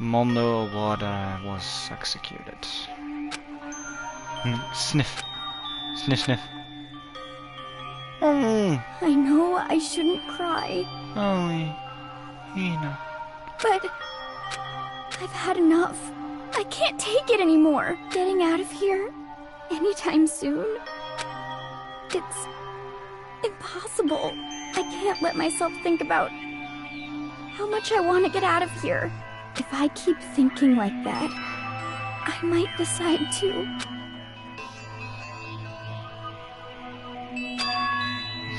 Mondo Wada was executed. Sniff. Sniff, sniff. Oh. I know I shouldn't cry. Oh, Hina. But I've had enough. I can't take it anymore. Getting out of here anytime soon. It's impossible. I can't let myself think about how much I want to get out of here. If I keep thinking like that, I might decide to.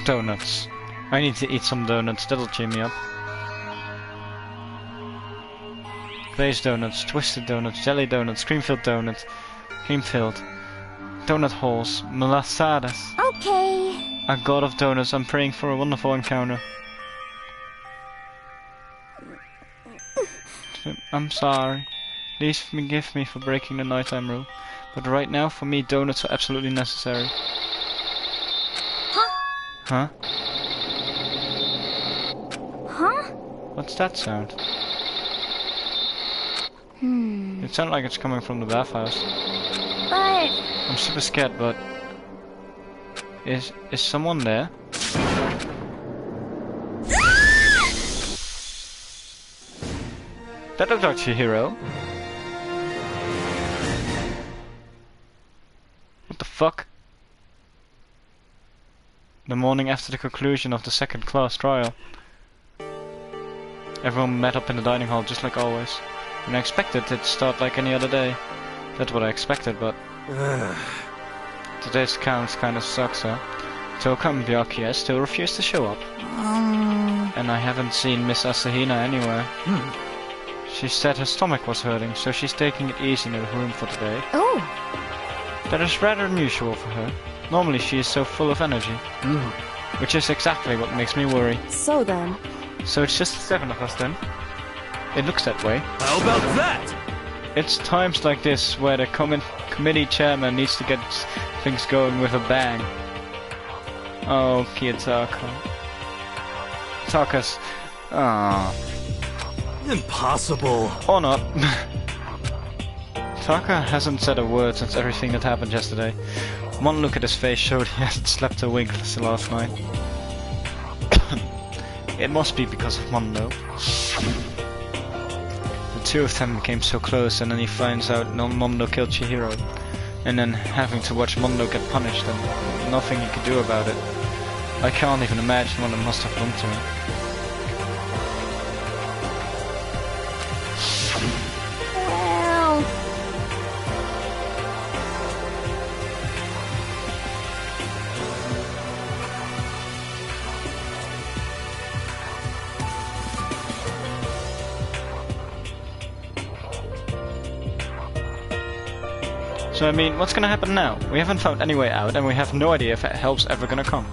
Donuts. I need to eat some donuts, that'll cheer me up. Glazed donuts, twisted donuts, jelly donuts, cream-filled donuts, cream-filled. Donut holes, malasadas. Okay. A god of donuts, I'm praying for a wonderful encounter. I'm sorry. Please forgive me for breaking the nighttime rule. But right now, for me, donuts are absolutely necessary. Huh? Huh? What's that sound? It sounds like it's coming from the bathhouse. But I'm super scared, but... Is someone there? That looked like Chihiro. What the fuck? The morning after the conclusion of the second class trial. Everyone met up in the dining hall just like always. And I expected it to start like any other day. That's what I expected, but... Today's counts kinda sucks, huh? Toka and Byakuya still refuse to show up. And I haven't seen Miss Asahina anywhere. She said her stomach was hurting, so she's taking it easy in her room for today. oh, That is rather unusual for her. Normally she is so full of energy. Which is exactly what makes me worry. so then. So it's just the 7 of us then? It looks that way. How about that? It's times like this where the committee chairman needs to get things going with a bang. Oh, Kiyotaka. Taka's... Impossible. Or not. Taka hasn't said a word since everything that happened yesterday. One look at his face showed he hasn't slept a wink since last night. It must be because of Mondo. The two of them became so close, and then he finds out Mondo killed Chihiro. And then having to watch Mondo get punished and nothing he could do about it. I can't even imagine what it must have done to him. Well, So I mean, what's gonna happen now? We haven't found any way out, and we have no idea if help's ever gonna come.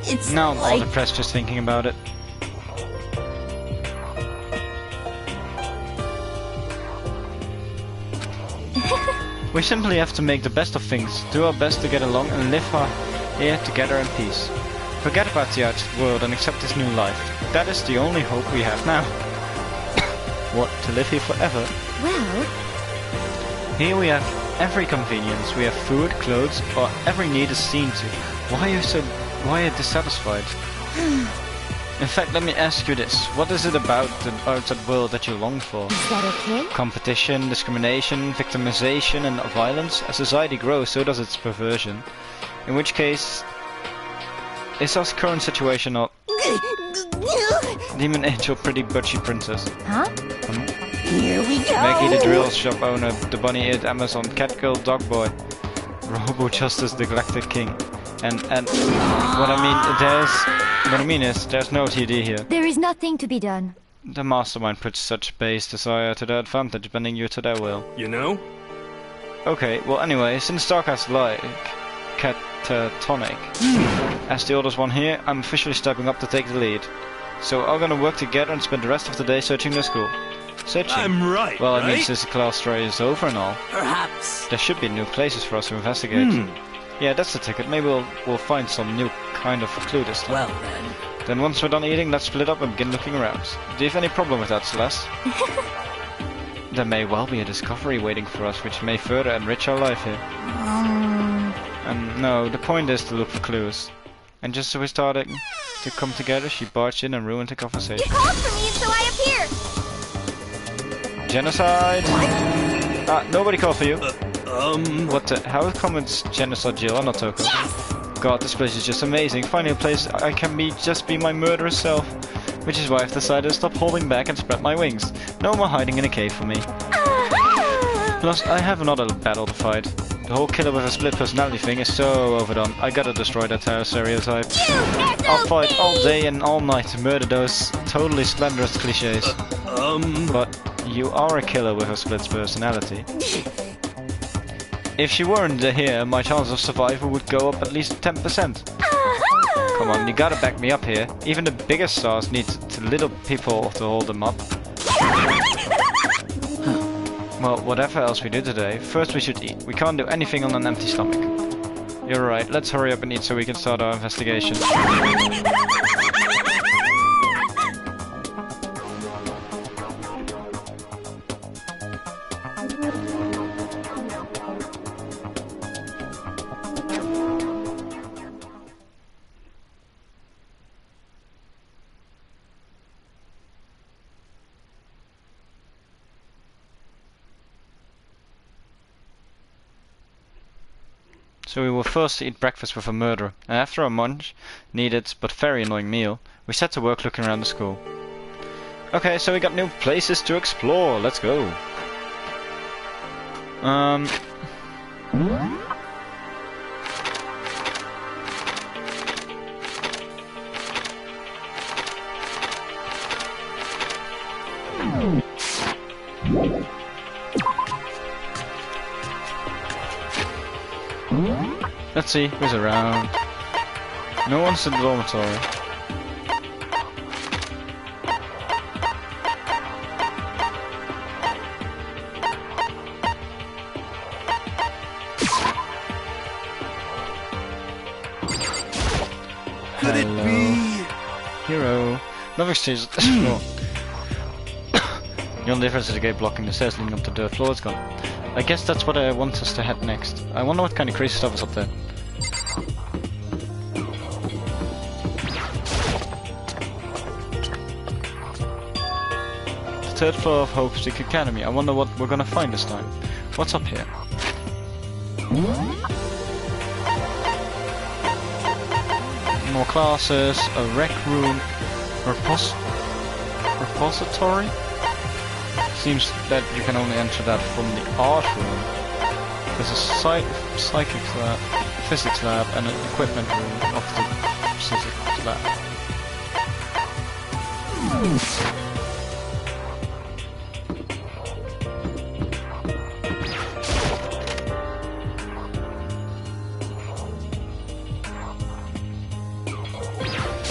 it's Now I'm all like... depressed just thinking about it. We simply have to make the best of things, do our best to get along, and live here together in peace. Forget about the outside world and accept this new life. That is the only hope we have now. What, to live here forever? Well, Here we have every convenience. We have food, clothes, or every need is seen to. Why are you dissatisfied? In fact, let me ask you this. What is it about the outside world that you long for? is that okay? Competition, discrimination, victimization, and violence? As society grows, so does its perversion. In which case, is our current situation not Demon Angel, Pretty Butchy Princess? Huh? Here we go! Maggie the Drill Shop Owner, the Bunny-Eared Amazon, Cat Girl Dog Boy, Robo Justice the Galactic King, and what I mean is there's no TD here. There is nothing to be done. The mastermind puts such base desire to their advantage, bending you to their will. You know? Okay, well anyway, since Dark has like catatonic, as the oldest one here, I'm officially stepping up to take the lead. So I'm gonna work together and spend the rest of the day searching the school. Searching? I'm right, Well, I right? mean, since the class trial is over and all, Perhaps. there should be new places for us to investigate. Yeah, that's the ticket. Maybe we'll find some new kind of clue this time. Well then. Then once we're done eating, let's split up and begin looking around. Do you have any problem with that, Celeste? There may well be a discovery waiting for us which may further enrich our life here. And no, the point is to look for clues. And just as we started to come together, she barged in and ruined the conversation. You called for me, so I appeared! Genocide! Ah, nobody called for you. What the? How come it's Genocide Jill and not Toko? Yes! God, this place is just amazing. Finally a place I can just be my murderous self. Which is why I've decided to stop holding back and spread my wings. No more hiding in a cave for me. Plus, I have another battle to fight. The whole killer with a split personality thing is so overdone. I gotta destroy that stereotype. I'll fight all day and all night to murder those totally slanderous cliches. But you are a killer with a split personality. If she weren't here, my chance of survival would go up at least 10%. Come on, you gotta back me up here. Even the biggest stars need little people to hold them up. Well, whatever else we do today, first we should eat. We can't do anything on an empty stomach. You're right, let's hurry up and eat so we can start our investigation. So we were forced to eat breakfast with a murderer, and after a much needed but very annoying meal, we set to work looking around the school. Okay, so we got new places to explore, let's go. Let's see who's around. No one's in the dormitory. Could it be? Hero. No exchange. No. The only difference is the gate blocking the stairs leading up to the third floor is gone. I guess that's what I want us to head next. I wonder what kind of crazy stuff is up there. The third floor of Hope Stick Academy. I wonder what we're gonna find this time. What's up here? More classes, a rec room, repository? Seems that you can only enter that from the art room. There's a psychics lab, physics lab, and an equipment room of the physics lab.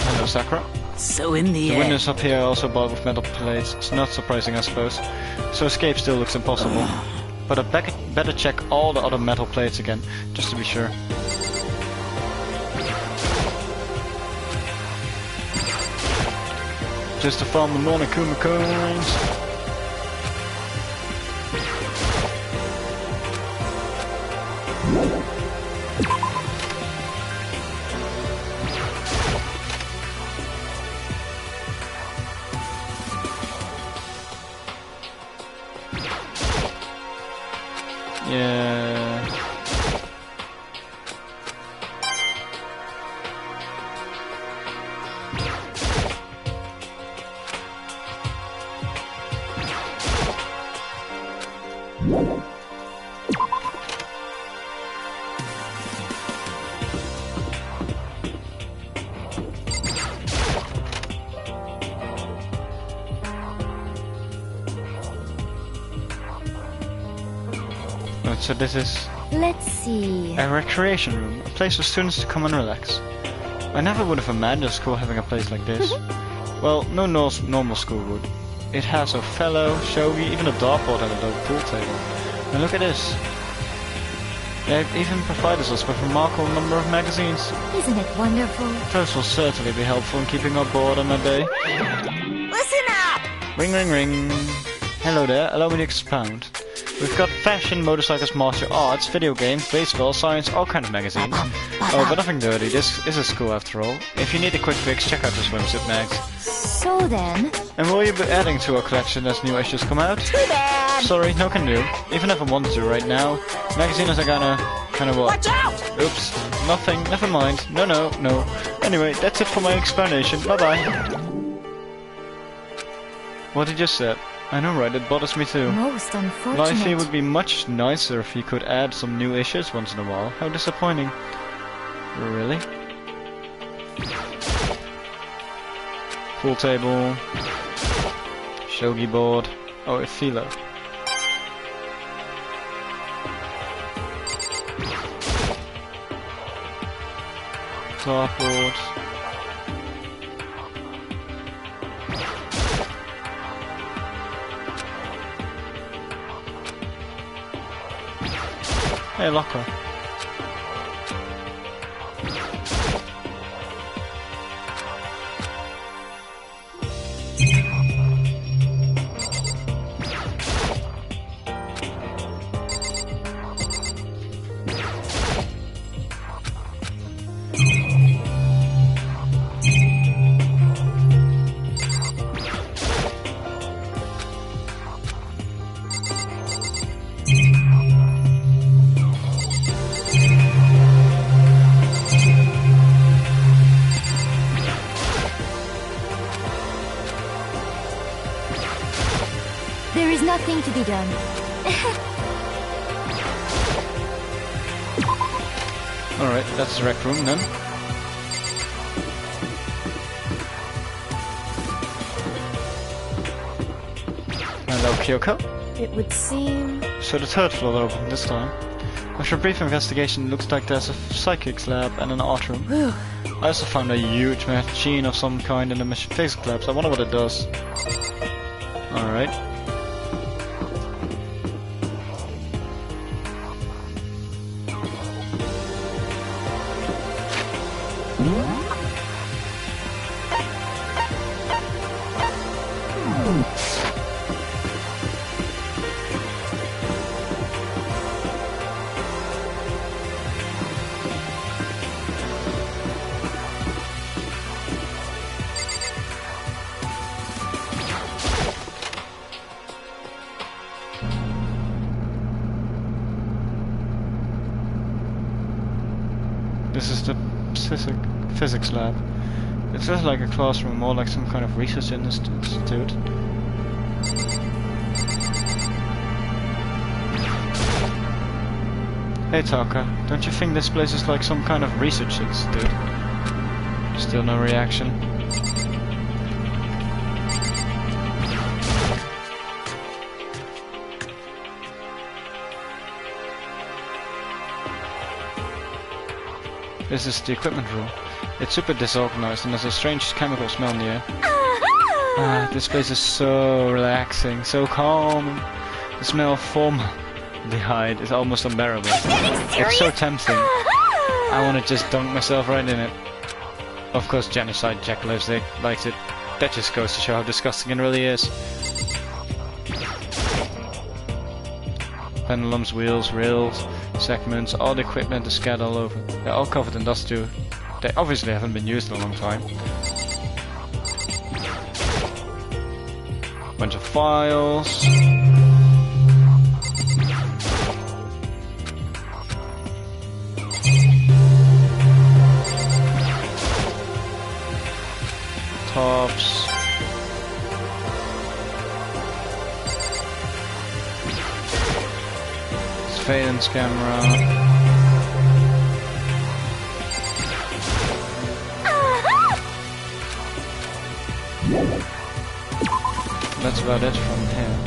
Hello, Sakura. So in the The end, windows up here are also barred with metal plates. It's not surprising, I suppose. So escape still looks impossible. But I better check all the other metal plates again, just to be sure. Just to farm the Monokuma coins. Yeah. So this is Let's see. a recreation room, a place for students to come and relax. I never would have imagined a school having a place like this. Well, no normal school would. It has a fellow, shogi, even a dartboard and a low pool table. And look at this. They've even provided us with a remarkable number of magazines. Isn't it wonderful? Those will certainly be helpful in keeping our board on a day. listen up! Ring ring ring. Hello there, allow me to expound. We've got fashion, motorcycles, martial arts, video games, baseball, science, all kind of magazines. Oh, but nothing dirty, this is a school after all. If you need a quick fix, check out the swimsuit mags. So then... And will you be adding to our collection as new issues come out? Too bad! Sorry, no can do. Even if I wanted to right now. Magazines are kinda what? Watch out! Oops, nothing, never mind. No. Anyway, that's it for my explanation. Bye-bye. What he just said. I know, right? It bothers me too. Most unfortunate. Life here would be much nicer if he could add some new issues once in a while. How disappointing. Really? Pool table. Shogi board. Oh, a feeler. Cardboard. Hey, locker. There is nothing to be done. Alright, that's the rec room then. Hello, Kyoko. It would seem... So the third floor open this time. After a brief investigation, it looks like there's a psychics lab and an art room. Whew. I also found a huge machine of some kind in the physics labs. I wonder what it does. Alright. This is the physics lab. It feels like a classroom, more like some kind of research institute. Hey Taka, don't you think this place is like some kind of research institute? Still no reaction. This is the equipment room. It's super disorganized and there's a strange chemical smell in the air. This place is so relaxing, so calming. The smell of formaldehyde is almost unbearable. It's so tempting. I want to just dunk myself right in it. Of course, genocide Jack likes it. That just goes to show how disgusting it really is. Pendulums, wheels, rails, segments, all the equipment is scattered all over. They're all covered in dust too. They obviously haven't been used in a long time. Bunch of files. Tops. Surveillance camera. That's about it from here.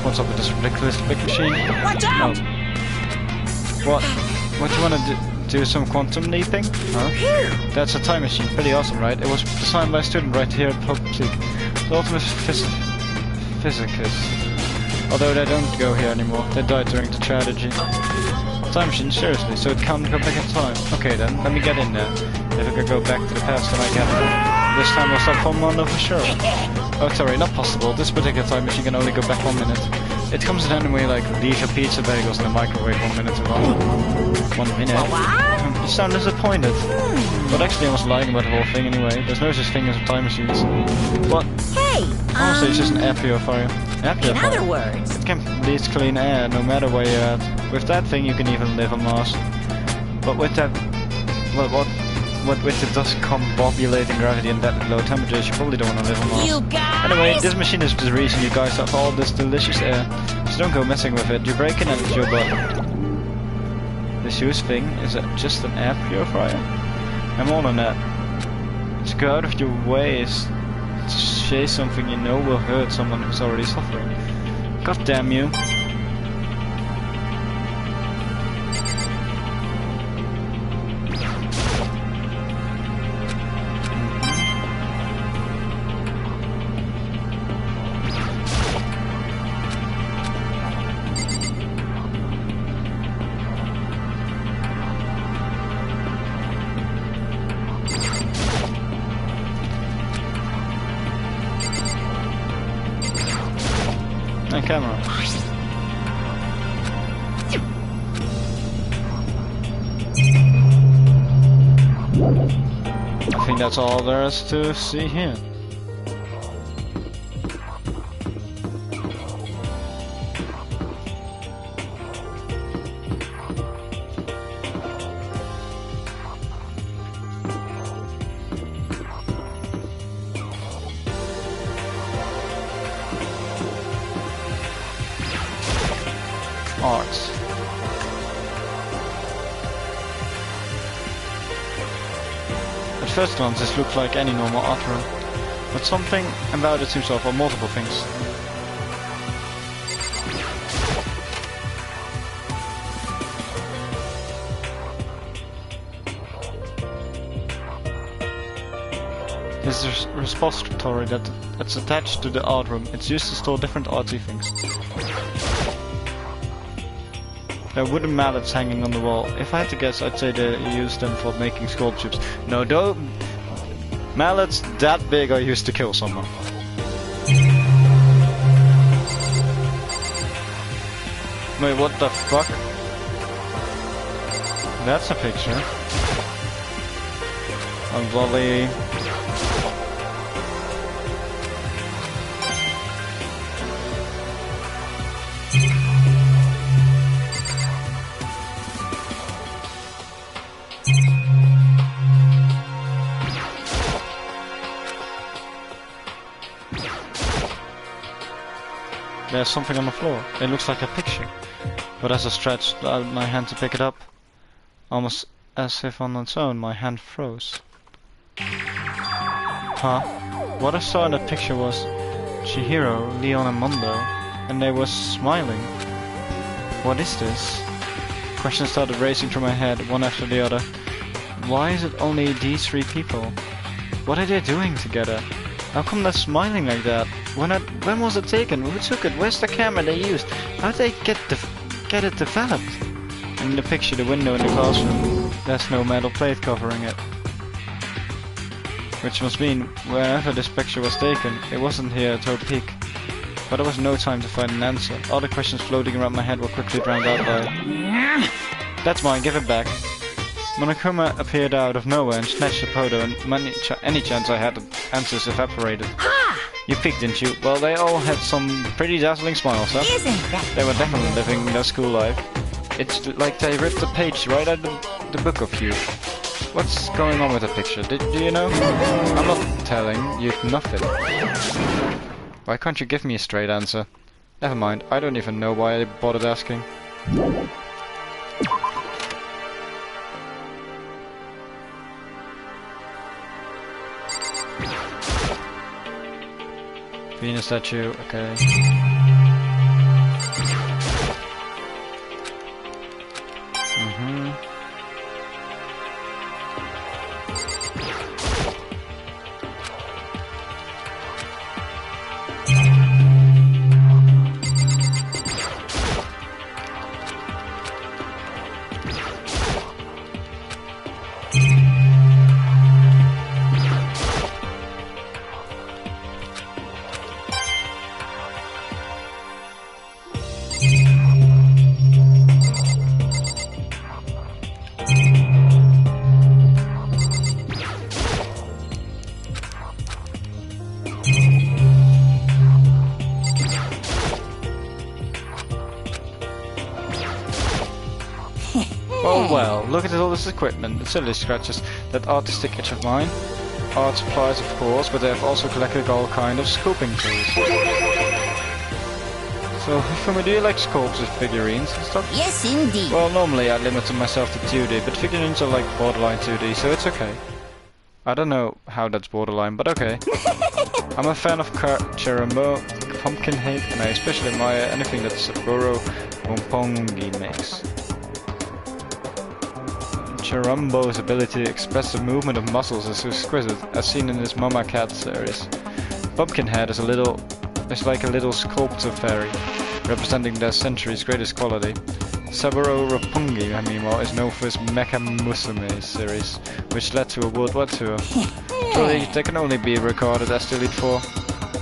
What's up with this ridiculous big machine? Watch out! Oh. What do you want to do some quantum leaping? Huh? That's a time machine. Pretty awesome, right? It was designed by a student right here at Public. The ultimate physicist. Although they don't go here anymore. They died during the tragedy. Time machine, seriously, so it can't go back in time. Okay then, let me get in there. If I could go back to the past, then I can. This time we'll stop for Mondo for sure. Oh, sorry, not possible. This particular time machine can only go back 1 minute. It comes in anyway, like leave your pizza bagels in the microwave 1 minute too long. 1 minute? You sound disappointed. But actually I was lying about the whole thing anyway. There's no such thing as time machines. What? Hey! Honestly, it's just an air purifier. Air In purifier? other words, It can release clean air no matter where you're at. With that thing you can even live on Mars. But with that... What with the dust combobulating gravity and that low temperatures, you probably don't want to live on Mars. you guys! Anyway, this machine is the reason you guys have all this delicious air. So don't go messing with it. You break it and it's your butt. This huge thing is just an air purifier. And more than that, to go out of your ways to say something you know will hurt someone who's already suffering. God damn you. Camera. I think that's all there is to see here. Arts. At first glance this looks like any normal art room, but something about it seems to offer multiple things. This is a repository that's attached to the art room. It's used to store different artsy things. There are wooden mallets hanging on the wall. If I had to guess, I'd say they use them for making sculptures. No, don't. Mallets that big are used to kill someone. Wait, what the fuck? That's a picture. A volley. There's something on the floor. It looks like a picture. But as I stretched out my hand to pick it up, almost as if on its own, my hand froze. Huh? What I saw in the picture was Chihiro, Leon and Mondo, and they were smiling. What is this? Questions started racing through my head, one after the other. Why is it only these three people? What are they doing together? How come they're smiling like that? When was it taken? Who took it? Where's the camera they used? How did they get it developed? In the picture, the window in the classroom, there's no metal plate covering it. Which must mean, wherever this picture was taken, it wasn't here at Hope Peak. But there was no time to find an answer. All the questions floating around my head were quickly drowned out by... That's mine, give it back. Monokuma appeared out of nowhere and snatched the photo, and any chance I had of answers evaporated. You peeked, didn't you? Well, they all had some pretty dazzling smiles, huh? Isn't that... They were definitely living their school life. It's like they ripped the page right out of the book of you. What's going on with the picture? Do you know? I'm not telling you nothing. Why can't you give me a straight answer? Never mind, I don't even know why I bothered asking. Venus statue, okay. look at all this equipment. It certainly scratches that artistic itch of mine. Art supplies, of course, but they have also collected all kind of sculpting tools. So, Fumi, do you like sculpts with figurines and stuff? Yes, indeed. Well, normally I limit myself to 2D, but figurines are like borderline 2D, so it's okay. I don't know how that's borderline, but okay. I'm a fan of Cheramo, Pumpkinhead, and I especially admire anything that Saburo Ronpongi makes. Chirambo's ability to express the movement of muscles is exquisite, as seen in his Mama Cat series. Pumpkinhead is like a little sculptor fairy, representing the century's greatest quality. Saburo Ronpongi, meanwhile, is known for his Mecha Musume series, which led to a worldwide tour. Truly, they can only be regarded as the Elite Four,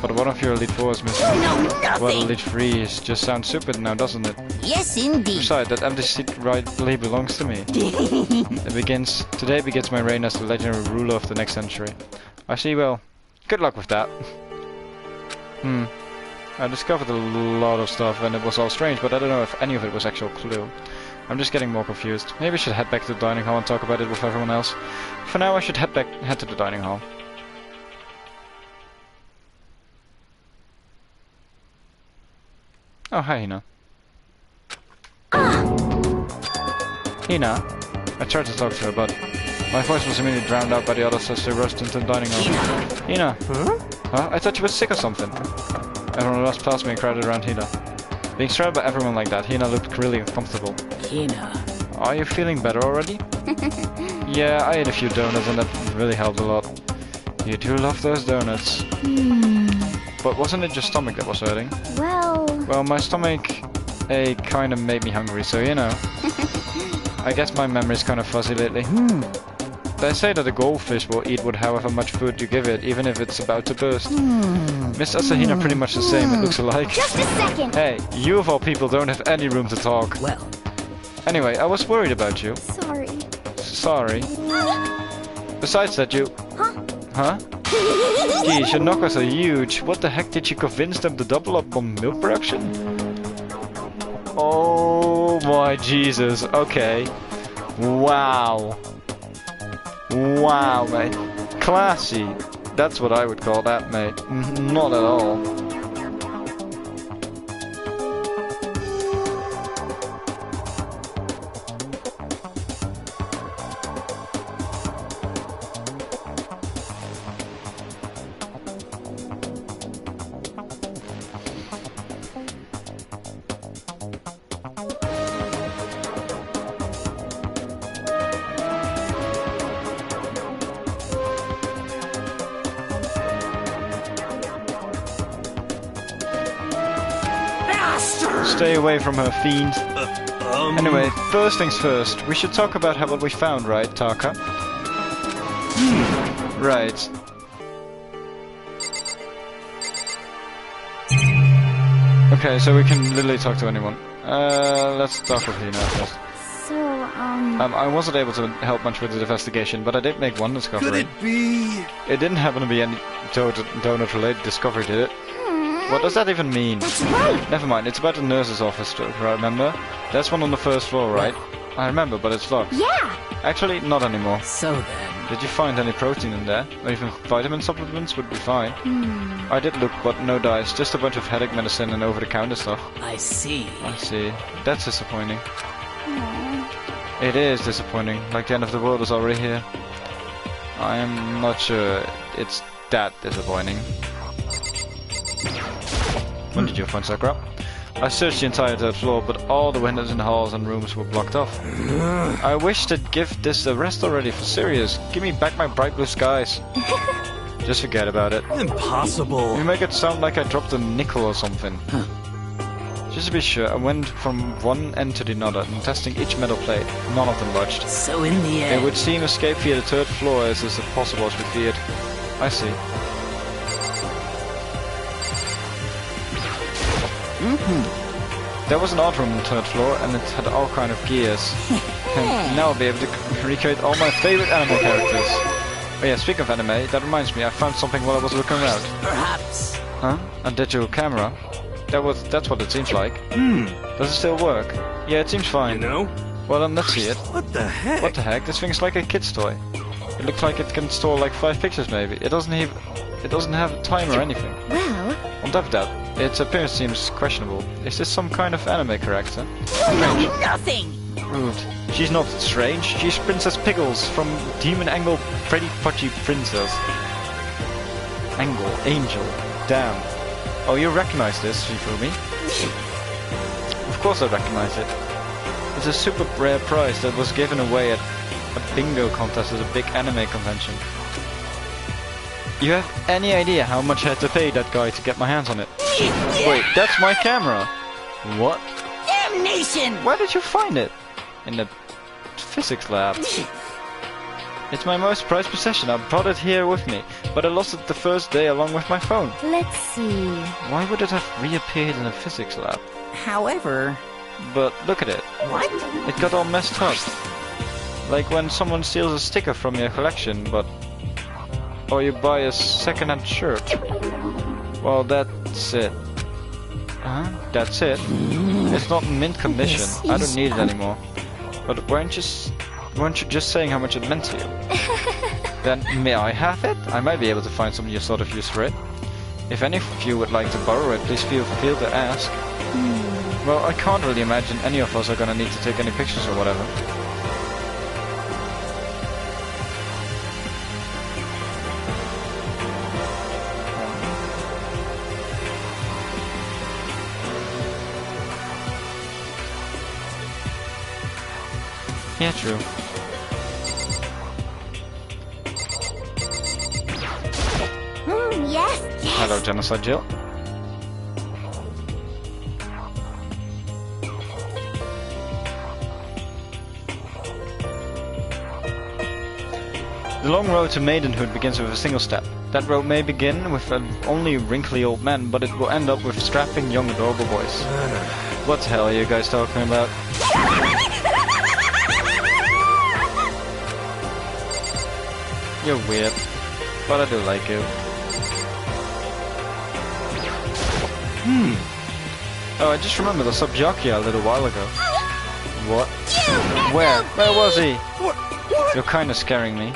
but one of your Elite Four is missing. No, nothing. Well, Elite 3 just sounds stupid now, doesn't it? Yes, indeed. Besides, that empty seat rightly belongs to me. Today begins my reign as the legendary ruler of the next century. I see, well, good luck with that. I discovered a lot of stuff and it was all strange, but I don't know if any of it was actual clue. I'm just getting more confused. Maybe I should head back to the dining hall and talk about it with everyone else. For now, I should head to the dining hall. Oh, hi, Hina. Hina? I tried to talk to her, but my voice was immediately drowned out by the others as they rushed into the dining hall. Hina! Huh? I thought you were sick or something. Everyone rushed past me and crowded around Hina. Being surrounded by everyone like that, Hina looked really uncomfortable. Hina. Are you feeling better already? Yeah, I ate a few donuts and that really helped a lot. You do love those donuts. But wasn't it your stomach that was hurting? Well, my stomach ache kinda made me hungry, so you know. I guess my memory's kind of fuzzy lately. They say that a goldfish will eat with however much food you give it, even if it's about to burst. Miss Asahina pretty much the same, it looks alike. Just a second! Hey, you of all people don't have any room to talk. Well. Anyway, I was worried about you. Sorry. Sorry. Besides that, you... Huh? Geez, your knockers are huge. What the heck did you convince them to double up on milk production? Oh my Jesus, okay. Wow. Wow, mate. Classy. That's what I would call that, mate. Not at all. Stay away from her, fiend. Anyway, first things first, we should talk about what we found, right, Taka? Right. Okay, so we can literally talk to anyone. Let's talk with Hina first. So, I wasn't able to help much with the investigation, but I did make one discovery. Could it be? It didn't happen to be any donut-related discovery, did it? What does that even mean? that's right! Never mind, it's about the nurse's office, remember? That's one on the first floor, right? I remember, but it's locked. Yeah! Actually, not anymore. So then. Did you find any protein in there? Or even vitamin supplements would be fine. I did look, but no dice. Just a bunch of headache medicine and over-the-counter stuff. I see. I see. That's disappointing. It is disappointing. Like the end of the world is already here. I am not sure it's that disappointing. When did you find Sakura? I searched the entire third floor, but all the windows in the halls and rooms were blocked off. I wish they'd give this a rest already, for serious. Give me back my bright blue skies. Just forget about it. Impossible. You make it sound like I dropped a nickel or something. Just to be sure, I went from one end to the other, and testing each metal plate. None of them budged. So in the end. It would seem escape via the third floor is as impossible as we feared. I see. There was an art room on the third floor, and it had all kind of gears. And now I'll be able to recreate all my favorite anime characters. Oh yeah, speaking of anime, that reminds me, I found something while I was looking around. Perhaps. Huh? A digital camera? That's what it seems like. Does it still work? Yeah, it seems fine. You know? Well then, let's see it. What the heck? What the heck? This thing's like a kid's toy. It looks like it can store like 5 pictures maybe. It doesn't have a timer or anything. Well, On top of that, its appearance seems questionable. Is this some kind of anime character? You know nothing! Rude. She's not strange. She's Princess Pickles from Demon Angle Freddy Pudgy Princess. Angel. Damn. Oh, you recognize this, Shifumi? Of course I recognize it. It's a super rare prize that was given away at a bingo contest at a big anime convention. You have any idea how much I had to pay that guy to get my hands on it? Wait, that's my camera! What? Damnation! Where did you find it? In the physics lab. It's my most prized possession. I brought it here with me, but I lost it the first day along with my phone. let's see. Why would it have reappeared in a physics lab? However... But look at it. What? It got all messed up. Like when someone steals a sticker from your collection, but... Or you buy a second-hand shirt. Well, that's it. Huh? That's it? It's not in mint condition. I don't need it anymore. But weren't you just saying how much it meant to you? Then may I have it? I might be able to find some sort of use for it. If any of you would like to borrow it, please feel free to ask. Well, I can't really imagine any of us are gonna need to take any pictures or whatever. Yeah, true. Yes, yes. Hello, Genocide Jill. The long road to maidenhood begins with a single step. That road may begin with an only wrinkly old man, but it will end up with strapping young adorable boys. What the hell are you guys talking about? You're weird, but I do like you. Oh, I just remembered I subbed Jockey a little while ago. What? Where? Where was he? You're kinda scaring me.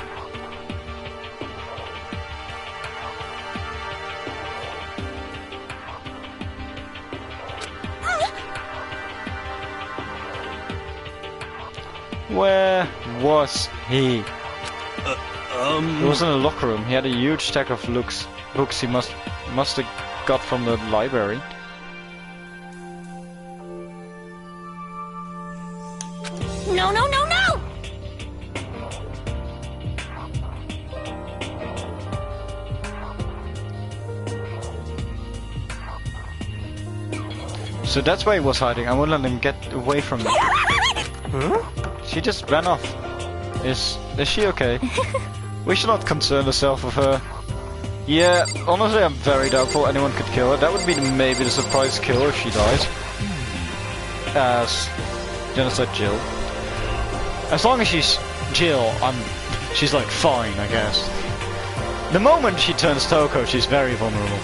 Where was he? He was in the locker room. He had a huge stack of books he must have got from the library. No, no, no, no! So that's why he was hiding. I won't let him get away from me. Huh? She just ran off. Is she okay? We should not concern ourselves with her. Yeah, honestly, I'm very doubtful anyone could kill her. That would be maybe the surprise kill if she dies. As Genocide Jill. As long as she's Jill, she's like fine, I guess. The moment she turns Toko, she's very vulnerable.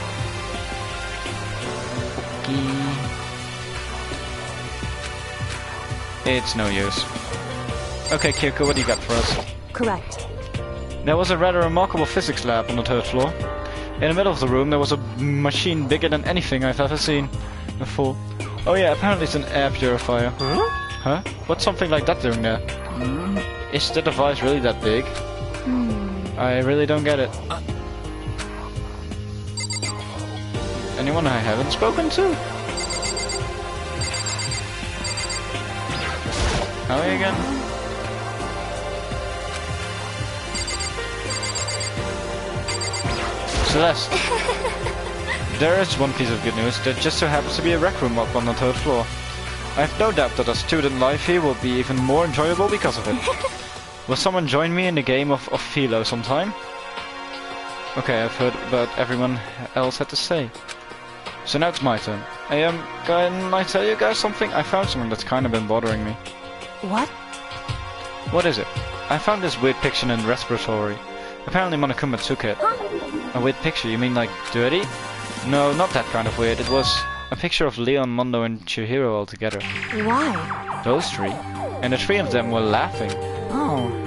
It's no use. Okay, Kyoko, what do you got for us? Correct. There was a rather remarkable physics lab on the 3rd floor. In the middle of the room there was a machine bigger than anything I've ever seen before. Oh yeah, apparently it's an air purifier. Huh? Huh? What's something like that doing there? Is the device really that big? I really don't get it. Anyone I haven't spoken to? How are you again? Celeste. There is one piece of good news. There just so happens to be a rec room up on the 3rd floor. I have no doubt that our student life here will be even more enjoyable because of it. Will someone join me in the game of Philo sometime? Okay, I've heard what everyone else had to say. So now it's my turn. Can I tell you guys something? I found something that's kind of been bothering me. What? What is it? I found this weird picture in the respiratory. Apparently Monokuma took it. A weird picture? You mean like dirty? No, not that kind of weird. It was a picture of Leon, Mondo and Chihiro all together. Why? Those three? and the three of them were laughing. Oh,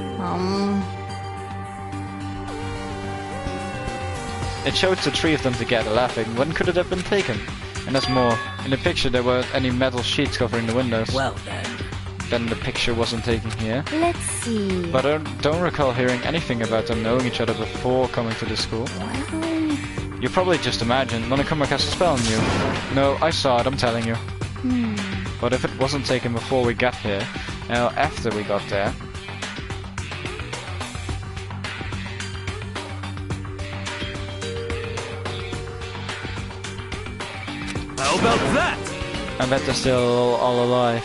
It showed the three of them together laughing. When could it have been taken? And there's more. In the picture there weren't any metal sheets covering the windows. well then. Then the picture wasn't taken here. Let's see. But I don't recall hearing anything about them knowing each other before coming to the school. Well, You probably just imagined Monokuma cast a spell on you. No, I saw it, I'm telling you. But if it wasn't taken before we got here, now after we got there... How about that? I bet they're still all alive.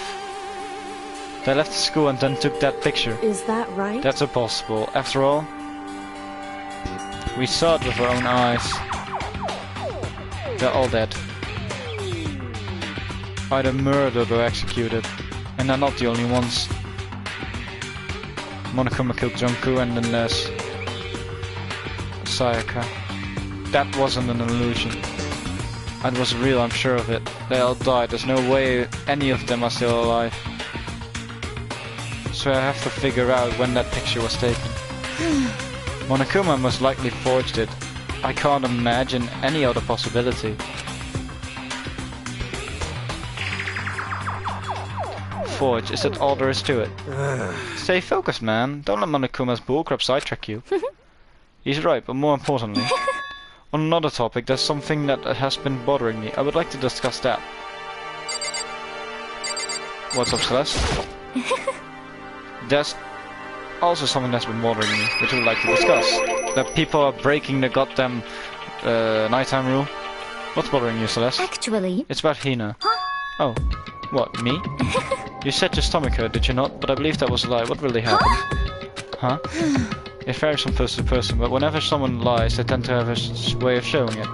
They left the school and then took that picture. Is that right? That's impossible. After all, we saw it with our own eyes. They're all dead. Either murdered or executed. And they're not the only ones. Monokuma killed Junku and then there's Sayaka. That wasn't an illusion. That was real, I'm sure of it. They all died. There's no way any of them are still alive. So I have to figure out when that picture was taken. Monokuma most likely forged it. I can't imagine any other possibility. Forge, is that all there is to it? Stay focused, man. Don't let Monokuma's bullcrap sidetrack you. He's right, but more importantly, on another topic, there's something that has been bothering me. I would like to discuss that. What's up, Celeste? There's also something that's been bothering me, which I would like to discuss. That people are breaking the goddamn nighttime rule. What's bothering you, Celeste? actually... It's about Hina. Huh? Oh. What, me? You said your stomach hurt, did you not? But I believe that was a lie. What really happened? Huh? It varies from person to person, but whenever someone lies, they tend to have a way of showing it.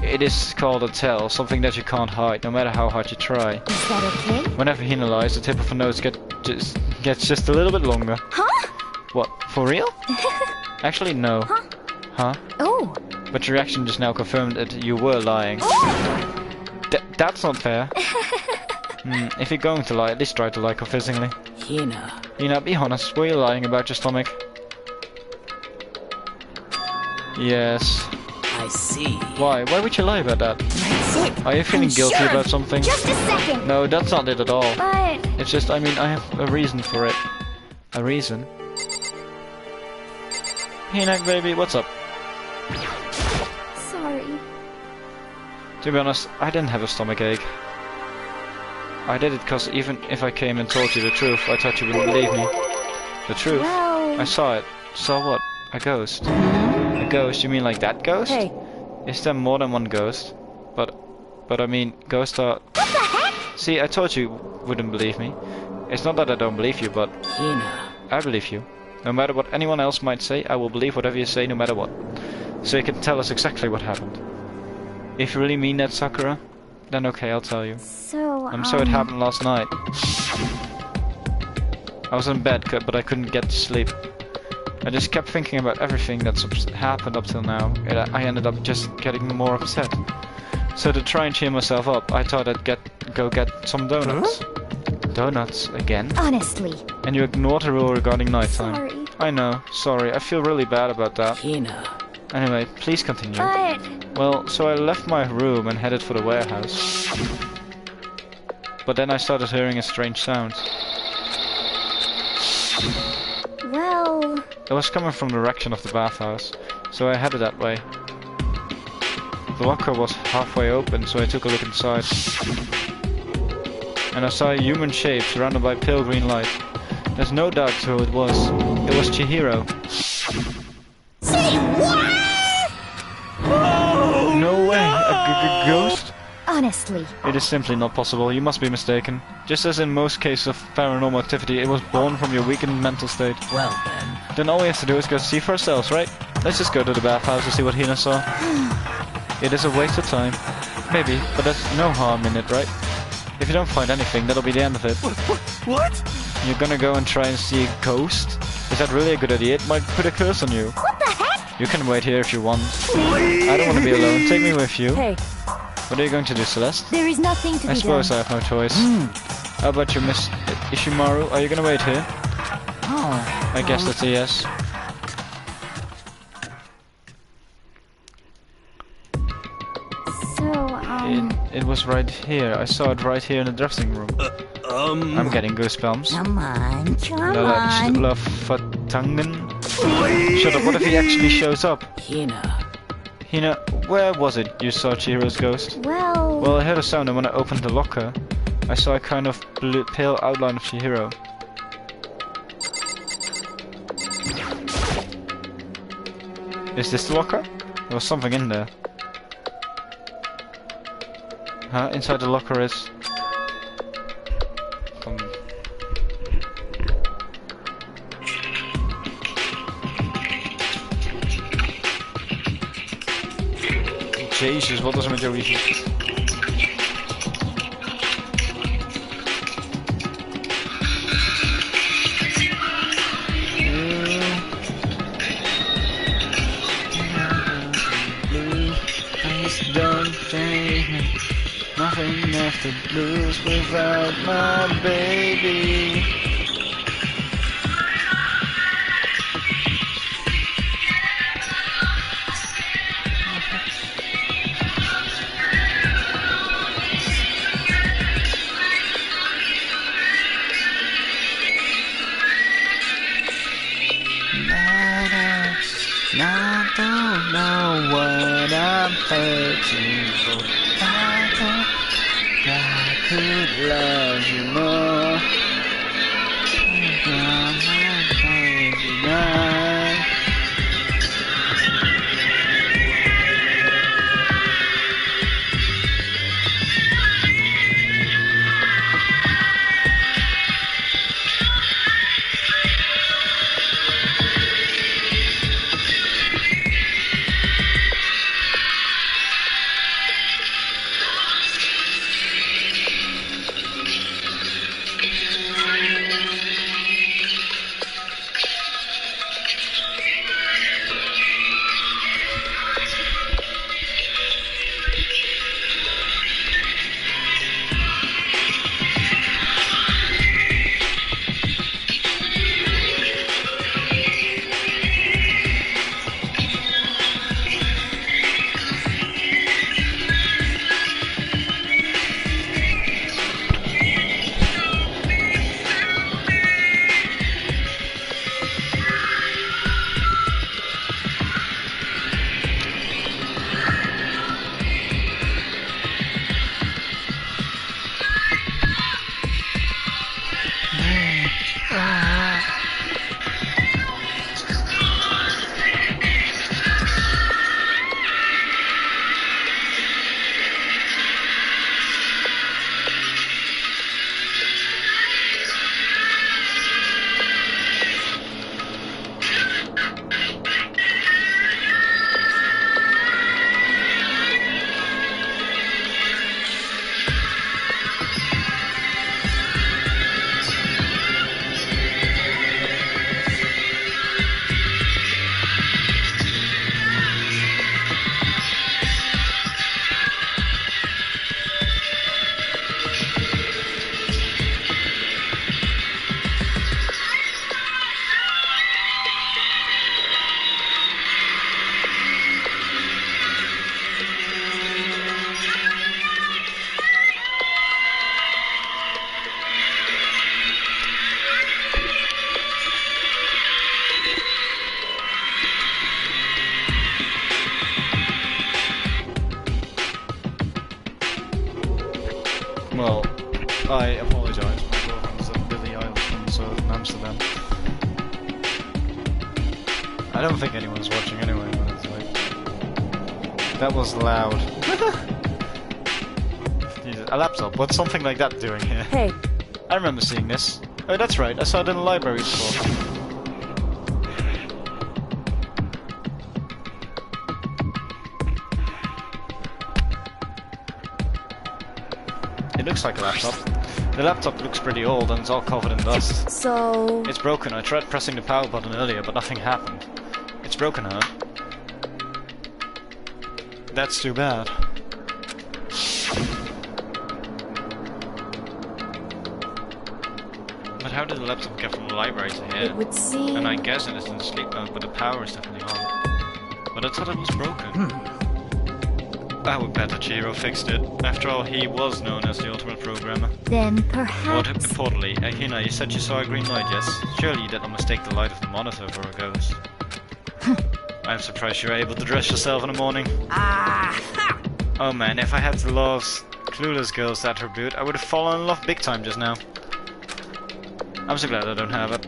It is called a tell, something that you can't hide, no matter how hard you try. Is that okay? Whenever Hina lies, the tip of her nose gets just a little bit longer. Huh? What, for real? Actually, no. Huh? Oh. But your reaction just now confirmed that you were lying. That's not fair. If you're going to lie, at least try to lie convincingly. Hina, be honest, were you lying about your stomach? Yes. I see. Why? Why would you lie about that? Sick. Are you feeling guilty sure. about something? Just a second. No, that's not it at all. But... It's just, I mean, I have a reason for it. A reason? Hina, baby, what's up? Sorry. To be honest, I didn't have a stomach ache. I did it because even if I came and told you the truth, I thought you wouldn't believe me. The truth? Well... I saw it. Saw what? A ghost. A ghost? You mean like that ghost? Hey. Is there more than one ghost? But I mean, ghosts are... What the heck? See, I told you wouldn't believe me. It's not that I don't believe you, but... Hina. I believe you. No matter what anyone else might say, I will believe whatever you say no matter what. So you can tell us exactly what happened. If you really mean that, Sakura, then okay, I'll tell you. So, So it happened last night. I was in bed, but I couldn't get to sleep. I just kept thinking about everything that's happened up till now, and I ended up just getting more upset. So to try and cheer myself up, I thought I'd go get some donuts. Donuts again? Honestly. And you ignored the rule regarding nighttime. Sorry. I know, sorry, I feel really bad about that. Hina. Anyway, please continue. But... Well, so I left my room and headed for the warehouse. But then I started hearing a strange sound. Well... It was coming from the direction of the bathhouse, so I headed that way. The locker was halfway open, so I took a look inside. And I saw a human shape surrounded by pale green light. There's no doubt who it was. It was Chihiro. Say what? No way! A ghost? Honestly. It is simply not possible. You must be mistaken. Just as in most cases of paranormal activity, it was born from your weakened mental state. Well then. Then all we have to do is go see for ourselves, right? Let's just go to the bathhouse and see what Hina saw. It is a waste of time. Maybe, but there's no harm in it, right? If you don't find anything, that'll be the end of it. What? You're gonna go and try and see a ghost? Is that really a good idea? It might put a curse on you. What the heck? You can wait here if you want. I don't want to be alone. Take me with you. Hey, What are you going to do, Celeste? There is nothing to I be suppose done. I have no choice. How about you, Miss... Ishimaru, are you gonna wait here? Oh. I guess that's a yes. So, It was right here. I saw it right here in the dressing room. I'm getting goosebumps. Come on. Come on. Lafatangen. Shut up, what if he actually shows up? Hina. Hina, where was it you saw Chihiro's ghost? well... Well, I heard a sound and when I opened the locker, I saw a kind of blue, pale outline of Chihiro. Is this the locker? There was something in there. Huh? Inside the locker is... Jezus, wat is er met jou hier? Don't change me. Nothing left to lose without my baby. I don't know what I'm hurting for. I thought I could love you more. Well, I apologise. My girlfriend's at Billie Eilish so in Amsterdam. I don't think anyone's watching anyway, but it's like... That was loud. Jesus, a laptop, what's something like that doing here? Hey. I remember seeing this. Oh, that's right, I saw it in the library before. It looks like a laptop. The laptop looks pretty old and it's all covered in dust. So... It's broken. I tried pressing the power button earlier, but nothing happened. It's broken, huh? That's too bad. how did the laptop get from the library to here? It would seem... And I guess it is in sleep mode, but the power is definitely on. But I thought it was broken. I would bet that Chihiro fixed it. After all, he was known as the ultimate programmer. Then More perhaps... importantly, Hina, you said you saw a green light, yes? Surely you did not mistake the light of the monitor for a ghost. I'm surprised you were able to dress yourself in the morning. Oh man, if I had the law's clueless girl's attribute, I would have fallen in love big time just now. I'm so glad I don't have it.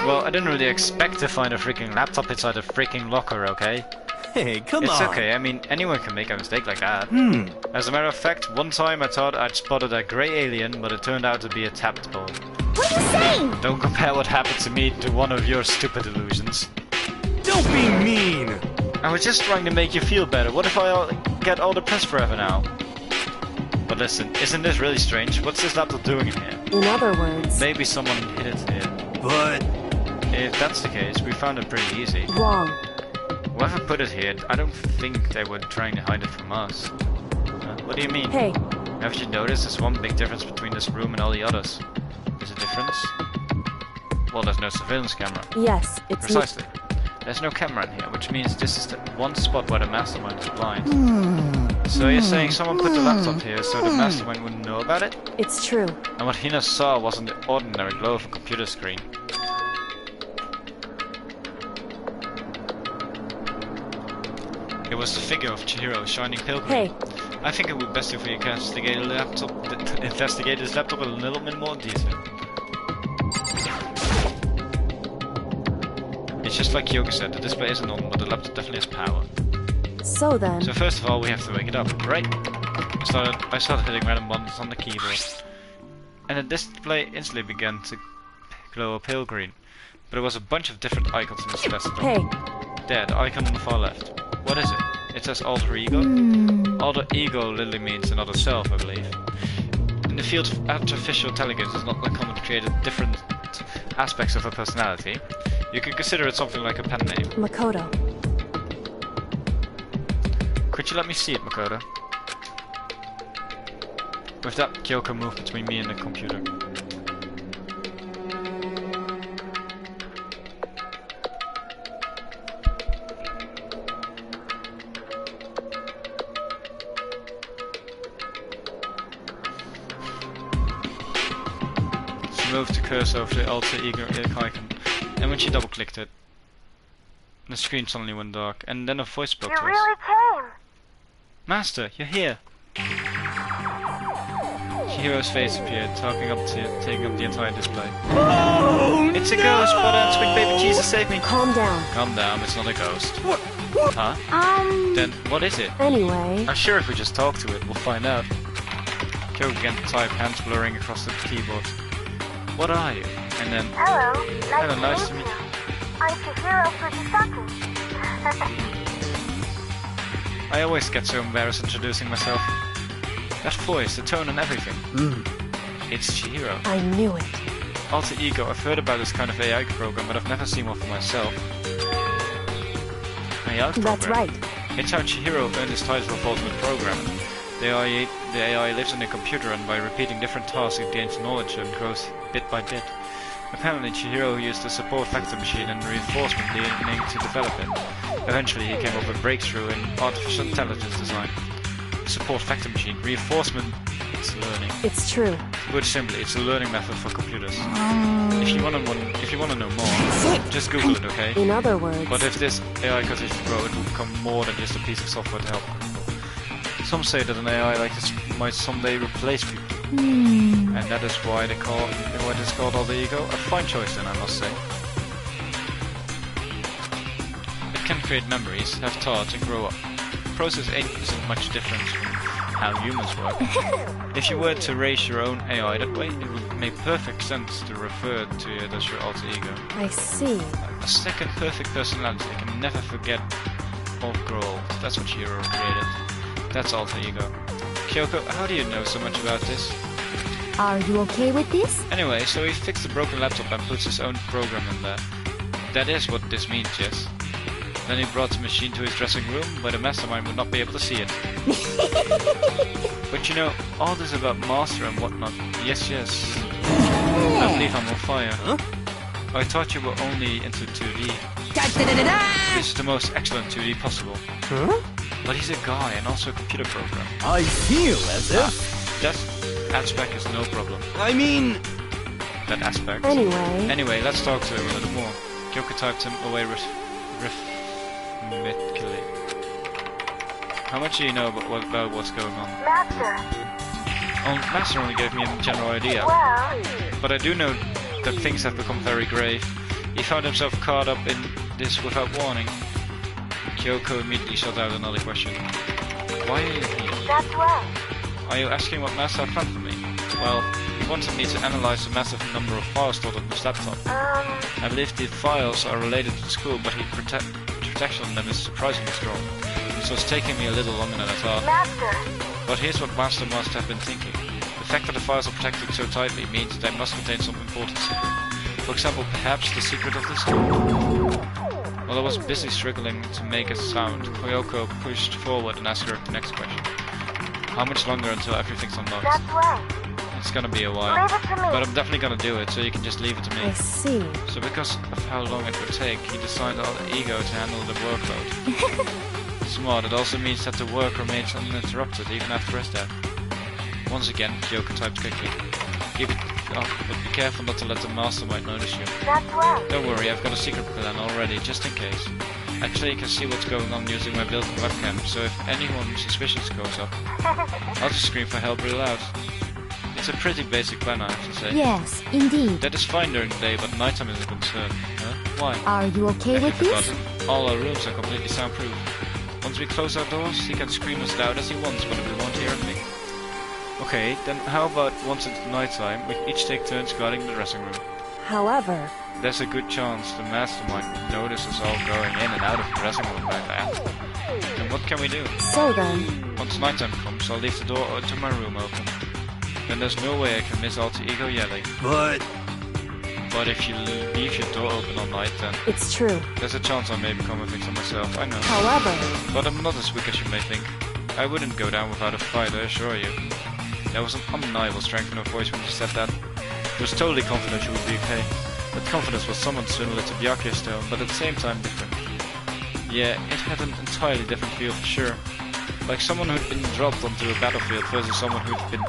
Well, I didn't really expect to find a freaking laptop inside a freaking locker, okay? Hey, come on. It's okay, I mean, anyone can make a mistake like that. As a matter of fact, one time I thought I'd spotted a grey alien, but it turned out to be a tadpole. What are you saying? Don't compare what happened to me to one of your stupid illusions. Don't be mean. I was just trying to make you feel better. What if I get all depressed forever now? But listen, isn't this really strange? What's this laptop doing in here? In other words... Maybe someone hid it here. But... If that's the case, we found it pretty easy. Wrong. Whoever put it here, I don't think they were trying to hide it from us. What do you mean? Hey. Haven't you noticed there's one big difference between this room and all the others? There's a difference? Well, there's no surveillance camera. Yes, it's... Precisely. There's no camera in here, which means this is the one spot where the mastermind is blind. So you're saying someone put the laptop here so the mastermind wouldn't know about it? It's true. And what Hina saw wasn't the ordinary glow of a computer screen. It was the figure of Chihiro shining pale green. Hey. I think it would be best if we investigate this laptop a little bit more detail. It's just like Yoga said, the display isn't on, but the laptop definitely has power. So then... So first of all, we have to wake it up, right? I started hitting random buttons on the keyboard, and the display instantly began to glow a pale green. But there was a bunch of different icons in this desktop. Hey. There, the icon on the far left. What is it? It says alter ego? Alter ego literally means another self, I believe. In the field of artificial intelligence, it's not uncommon to create different aspects of a personality. You could consider it something like a pen name. Makoto. Could you let me see it, Makoto? With that, Kyoko moved between me and the computer. She moved the cursor over the alter ego icon, and when she double-clicked it, the screen suddenly went dark, and then a voice spoke to us. You really came! Master, you're here! Chihiro's face appeared, taking up the entire display. Oh, It's a ghost, but sweet baby Jesus, save me! Calm down. Calm down, it's not a ghost. What? Huh? Then what is it? Anyway... I'm sure if we just talk to it, we'll find out. Kyoko began to type, hands blurring across the keyboard. What are you? And then... Hello, nice to meet you. I'm Chihiro Fujisaki. I always get so embarrassed introducing myself. That voice, the tone and everything. It's Chihiro. I knew it. Alter Ego, I've heard about this kind of AI program, but I've never seen one for myself. AI program? That's right. It's how Chihiro earned his title of Ultimate Programmer. The AI lives in a computer, and by repeating different tasks it gains knowledge and grows bit by bit. Apparently Chihiro used the support vector machine and reinforcement learning to develop it. Eventually he came up with a breakthrough in artificial intelligence design. Support vector machine, reinforcement learning. It's true. Put simply, it's a learning method for computers. If you wanna know more, just Google it, okay? In other words... But if this AI continues to grow, it will become more than just a piece of software to help people. Some say that an AI like this might someday replace people. And that is why it's called Alter Ego. A fine choice then, I must say. It can create memories, have thoughts and grow up. The process isn't much different from how humans work. If you were to raise your own AI that way, it would make perfect sense to refer to it as your alter ego. I see. A second perfect personality I can never forget or grow old. That's what Chihiro created. That's alter ego. Kyoko, how do you know so much about this? Are you okay with this? Anyway, so he fixed the broken laptop and puts his own program in there. That is what this means, yes. Then he brought the machine to his dressing room, where the mastermind would not be able to see it. But you know, all this about master and whatnot, yes. I believe I'm on fire. Huh? I thought you were only into 2D. This is the most excellent 2D possible. Huh? But he's a guy and also a computer program. I feel as if... That aspect is no problem. I mean... That aspect. Anyway, Let's talk to him a little more. Kyoko typed him away rhythmically. How much do you know about what's going on? Master. Master only gave me a general idea. Well, But I do know that things have become very grave. He found himself caught up in this without warning. Kyoko immediately shot out another question. Why are you here? that's right. Are you asking what Master had planned for me? Well, he wanted me to analyze the massive number of files stored on his laptop. I believe the files are related to the school, but his protection on them is surprisingly strong. So it's taking me a little longer than I thought. Master. But here's what Master must have been thinking. The fact that the files are protected so tightly means they must contain some important secret. For example, perhaps the secret of the school. While I was busy struggling to make a sound, Kyoko pushed forward and asked her the next question. How much longer until everything's unlocked? That's right. It's gonna be a while. Leave it to me. But I'm definitely gonna do it, so you can just leave it to I me. see. So because of how long it would take, he decided on the ego to handle the workload. Smart, it also means that the work remains uninterrupted even after his death. Once again, Kyoko typed quickly. Keep it up, but be careful not to let the mastermind notice you. That's right. Don't worry, I've got a secret plan already, just in case. Actually, I can see what's going on using my built-in webcam, so if anyone suspicious goes up, I'll just scream for help real loud. It's a pretty basic plan, I have to say. Yes, indeed. That is fine during the day, but nighttime is a concern. Huh? Why? Are you okay Have you with this? forgotten? All our rooms are completely soundproof. Once we close our doors, he can scream as loud as he wants, but we won't hear a thing. Okay, then how about once it's nighttime, we each take turns guarding the dressing room. However, There's a good chance the mastermind would notice us all going in and out of the dressing room like that. And what can we do? so then, Once nighttime comes, I'll leave the door to my room open. Then there's no way I can miss alter ego yelling. But if you leave your door open all night, then it's true. there's a chance I may become a victim myself, I know. However, But I'm not as weak as you may think. I wouldn't go down without a fight, I assure you. There was an undeniable strength in her voice when she said that. She was totally confident she would be okay. That confidence was somewhat similar to Byakuya's tone, but at the same time different. Yeah, it had an entirely different feel for sure. Like someone who'd been dropped onto a battlefield versus someone who'd been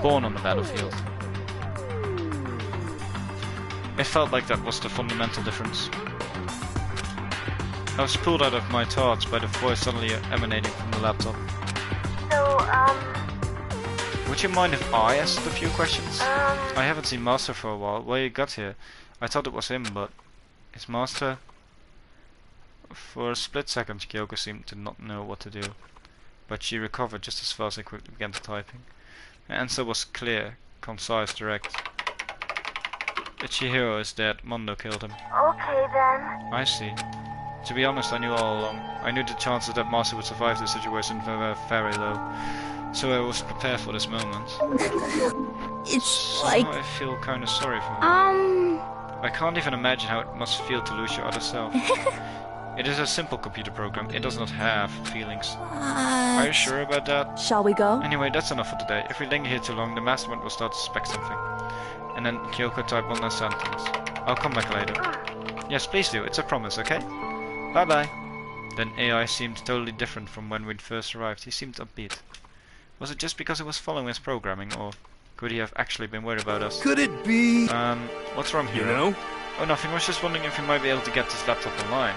born on the battlefield. It felt like that was the fundamental difference. I was pulled out of my thoughts by the voice suddenly emanating from the laptop. So, Would you mind if I asked a few questions? I haven't seen Master for a while. Well, you got here. I thought it was him, but... Is Master... For a split second, Kyoko seemed to not know what to do. But she recovered just as fast and quickly began to typing. Her answer was clear, concise, direct. Chihiro is dead. Mondo killed him. okay then. I see. To be honest, I knew all along. I knew the chances that Master would survive this situation were very low. So I was prepared for this moment. It's Somehow like I feel kinda sorry for her. I can't even imagine how it must feel to lose your other self. It is a simple computer program. It does not have feelings. Are you sure about that? shall we go? Anyway, that's enough for today. If we linger here too long, the mastermind will start to suspect something. And then Kyoko typed one last sentence. I'll come back later. Yes, please do. It's a promise, okay? Bye-bye. Then AI seemed totally different from when we'd first arrived. He seemed upbeat. Was it just because he was following his programming, or could he have actually been worried about us? Could it be... What's wrong here? You know? Oh, nothing. I was just wondering if we might be able to get this laptop online.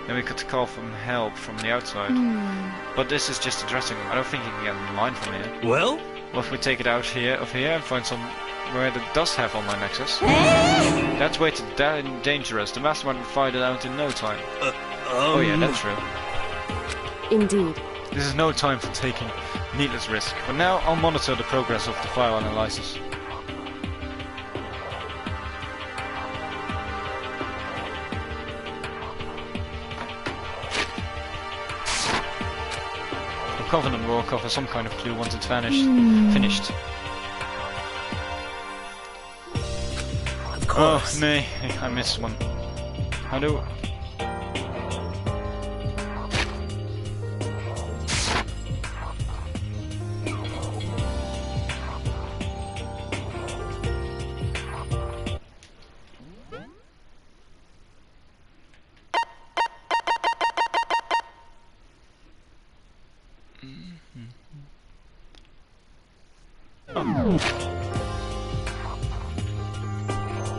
Then we could call for help from the outside. But this is just a dressing room. I don't think you can get online from here. Well? What if we take it out here, and find somewhere that does have online access? That's way too dangerous. The mastermind will find it out in no time. Oh yeah, that's true. Indeed. This is no time for taking needless risk. But now I'll monitor the progress of the file analysis. I'm confident we'll cover some kind of clue once it's finished. Of course. Oh, nee, I missed one. How do...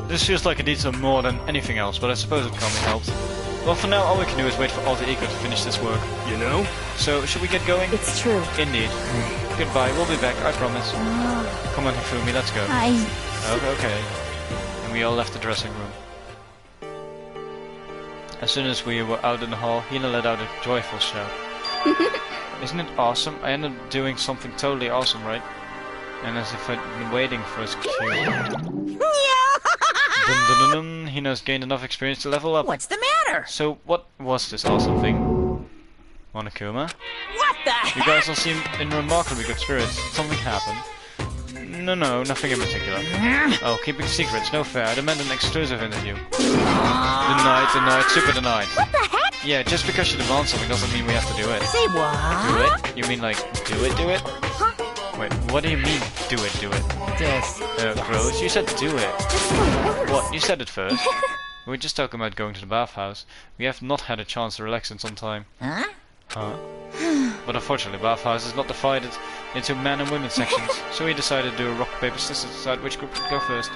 This feels like it needs some more than anything else, but I suppose it can't be helped. Well, for now, all we can do is wait for Alter Ego to finish this work. You know? So, should we get going? It's true. Indeed. Goodbye, we'll be back, I promise. Come on, Hifumi, let's go. Oh, okay. And we all left the dressing room. As soon as we were out in the hall, Hina let out a joyful shout. Isn't it awesome? I ended up doing something totally awesome, right? And as if I'd been waiting for his cue. Dun dun dun dun, Hina's gained enough experience to level up. What's the matter? So, what was this awesome thing? Monokuma? What the You heck? guys all seem in remarkably good spirits. Something happened. No, nothing in particular. Oh, keeping secrets, no fair. I demand an exclusive interview. Denied, super denied. What the heck? Yeah, just because you demand something doesn't mean we have to do it. Say what? Do it? You mean like, do it? Wait, what do you mean, do it? This. Gross, you said do it. That's the worst. What, you said it first? We were just talking about going to the bathhouse. We have not had a chance to relax in some time. Huh? Huh? But unfortunately, the bathhouse is not divided into men and women sections, so we decided to do a rock, paper, scissors to decide which group would go first.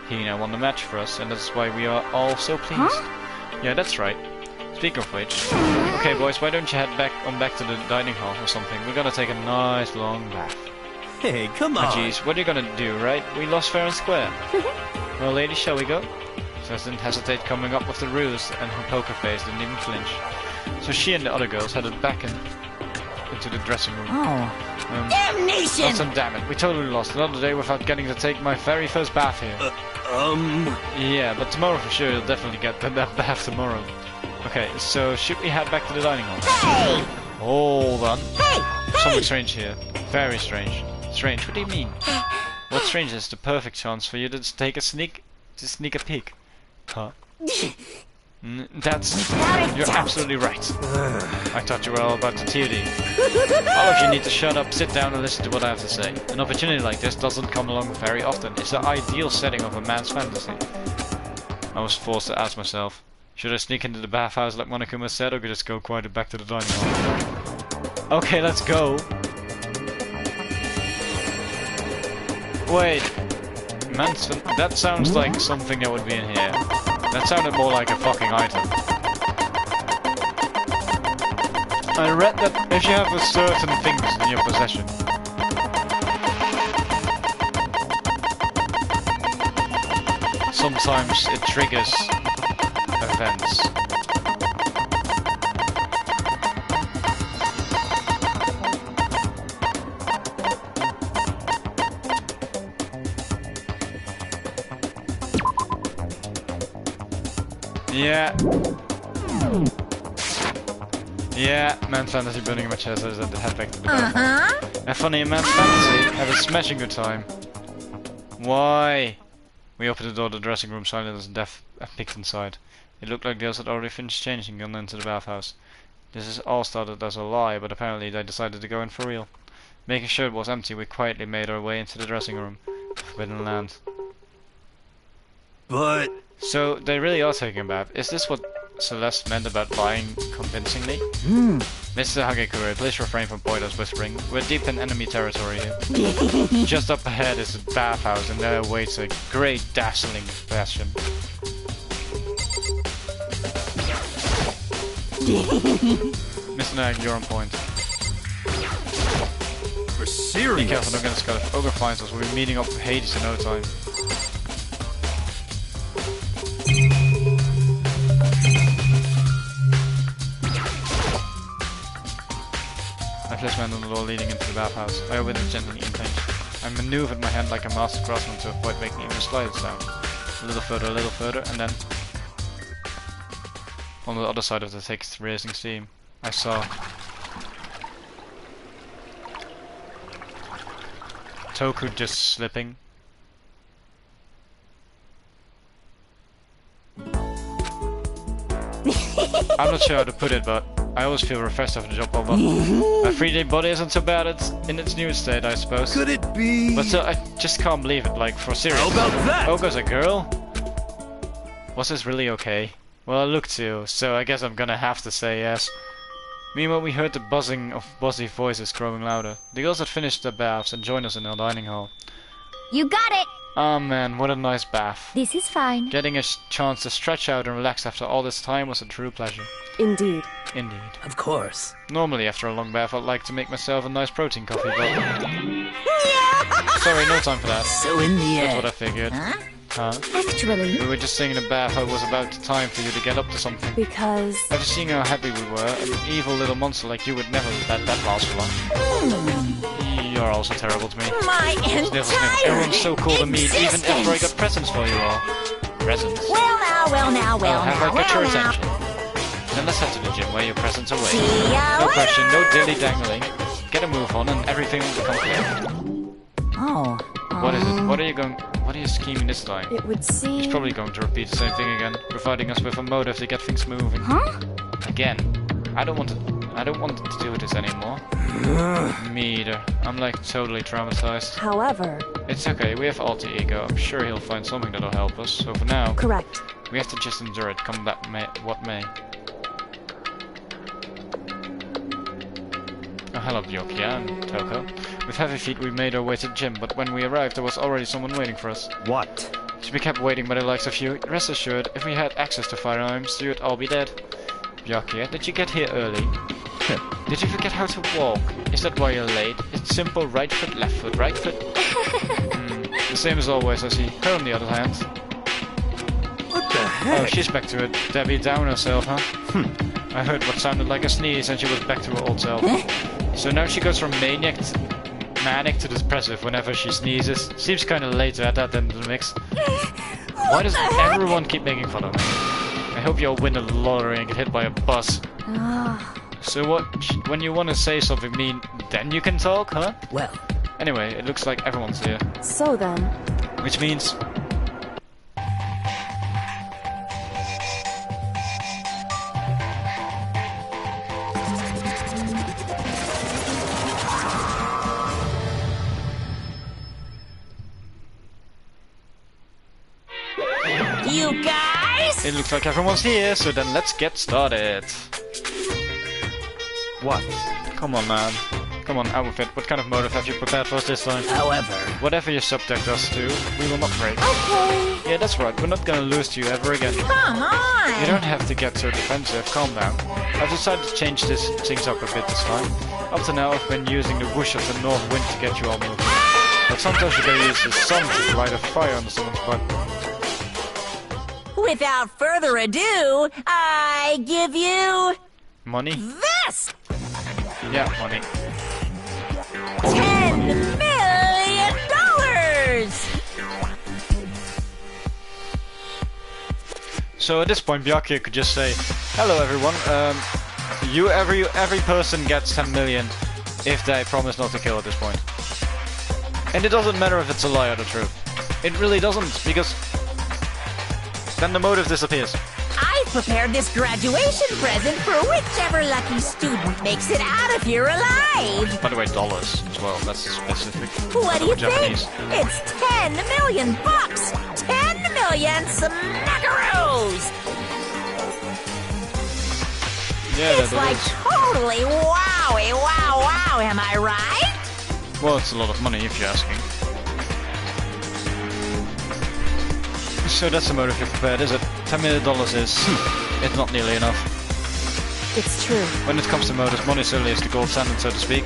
Hina won the match for us, and that's why we are all so pleased. Yeah, that's right. Speaking of which, okay boys, why don't you head back to the dining hall or something? We're gonna take a nice long bath. Hey, come Oh on. jeez, what are you gonna do, right? We lost fair and square. Well ladies, shall we go? Jess didn't hesitate coming up with the ruse, and her poker face didn't even flinch. So she and the other girls headed back into the dressing room. Oh. Damnation! Awesome, damn it, we totally lost another day without getting to take my very first bath here. Yeah, but tomorrow for sure you'll definitely get that bath tomorrow. Okay, so should we head back to the dining hall? Hey! Hold on. Hey! Something strange here. Very strange. Strange, what do you mean? What's strange is the perfect chance for you to sneak a peek. Huh? You're absolutely right. I thought you were all about the TD. All of you need to shut up, sit down and listen to what I have to say. An opportunity like this doesn't come along very often. It's the ideal setting of a man's fantasy. I was forced to ask myself, should I sneak into the bathhouse like Monokuma said, or just go quietly back to the dining hall? Okay, let's go. Wait. That sounds like something that would be in here. That sounded more like a fucking item. I read that if you have a certain things in your possession. Sometimes it triggers events. Yeah, man's fantasy burning in my chest as I head back to the bathhouse. And funny, in man's fantasy, have a smashing good time. Why? We opened the door to the dressing room, silent as death, and peeked inside. It looked like the girls had already finished changing and gone into the bathhouse. This is all started as a lie, but apparently they decided to go in for real. Making sure it was empty, we quietly made our way into the dressing room. Forbidden land. But... So, they really are taking a bath. Is this what Celeste meant about lying convincingly? Mr. Hagekure, please refrain from pointless whispering. We're deep in enemy territory here. Just up ahead is the bathhouse, and there awaits a great dazzling passion. Mr. Nag, you're on point. For serious? Be careful, don't get us caught. If Ogre finds us, we'll be meeting up with Hades in no time. I placed my hand on the door leading into the bathhouse. I opened it gently and clenched. I maneuvered my hand like a master craftsman to avoid making even the slightest sound. A little further, and then... on the other side of the thick raising steam, I saw... Toku just slipping. I'm not sure how to put it, but I always feel refreshed after the job over. My 3D body isn't so bad in its new state, I suppose. Could it be... But still, I just can't believe it, like, for serious. How about that? Ogre's a girl? Was this really okay? Well, it looked to, so I guess I'm gonna have to say yes. Meanwhile, we heard the buzzing of buzzy voices growing louder. The girls had finished their baths and joined us in our dining hall. You got it! Oh man, what a nice bath. This is fine. Getting a chance to stretch out and relax after all this time was a true pleasure. Indeed. Indeed. Of course. Normally after a long bath I'd like to make myself a nice protein coffee, but... Sorry, no time for that. So in the That's end. what I figured. Huh? Actually, We were just saying in the bath how it was about time for you to get up to something. Because... After seeing how happy we were, an evil little monster like you would never let that last for long. You're also terrible to me. My Sniffle, sniffle. Everyone's entire so cool to meet, even existence. after I got presents for you all. Presents? Well now, Well, have I got your attention? Then let's head to the gym where your presents await. See ya No later. question, no dilly-dangling. Get a move on and everything will become clear. Oh. What is it? What are you scheming this time? It would seem... He's probably going to repeat the same thing again, providing us with a motive to get things moving. huh? Again. I don't want to do this anymore. Me either. I'm like totally traumatized. However... It's okay, we have alter ego. I'm sure he'll find something that'll help us. So for now, Correct. we have to just endure it, come that may what may. Oh, hello, Byokia and Toko. With heavy feet, we made our way to the gym, but when we arrived, there was already someone waiting for us. What? To be kept waiting by the likes of you, rest assured, if we had access to firearms, you'd all be dead. Byokia, did you get here early? Did you forget how to walk? Is that why you're late? It's simple right foot, left foot, right foot. The same as always, I see. Her on the other hand. What the heck? Oh, she's back to it. Debbie down herself, huh? I heard what sounded like a sneeze and she was back to her old self. So now she goes from manic to depressive whenever she sneezes. Seems kinda late to add that into the mix. Why does everyone keep making fun of me? I hope you'll win the lottery and get hit by a bus. So what, when you want to say something mean, then you can talk, huh? Well. Anyway, it looks like everyone's here. So then... Which means... You guys? It looks like everyone's here, so then let's get started. What? Come on, man. Come on, outfit. What kind of motive have you prepared for us this time? However. Whatever you subject us to, we will not break. Okay. Yeah, that's right. We're not gonna lose to you ever again. Come on. You don't have to get so defensive. Calm down. I've decided to change things up a bit this time. Up to now, I've been using the whoosh of the north wind to get you all moving. But sometimes you gotta use the sun to light a fire under someone's butt. Without further ado, I give you Money? this! Yeah, money. $10 million! So at this point, Byakuya could just say, "Hello, everyone. Every person gets 10 million if they promise not to kill at this point." And it doesn't matter if it's a lie or the truth. It really doesn't, because then the motive disappears. I've prepared this graduation present for whichever lucky student makes it out of here alive. By the way, dollars as well. That's specific. What do you Japanese. think? It's 10 million bucks! 10 million smackaroos! Yeah, It's that like is. totally wowie wow, am I right? Well, it's a lot of money if you're asking. So that's the motive you're prepared, is it? $10 million is... it's not nearly enough. It's true. When it comes to motives, money certainly is the gold standard, so to speak.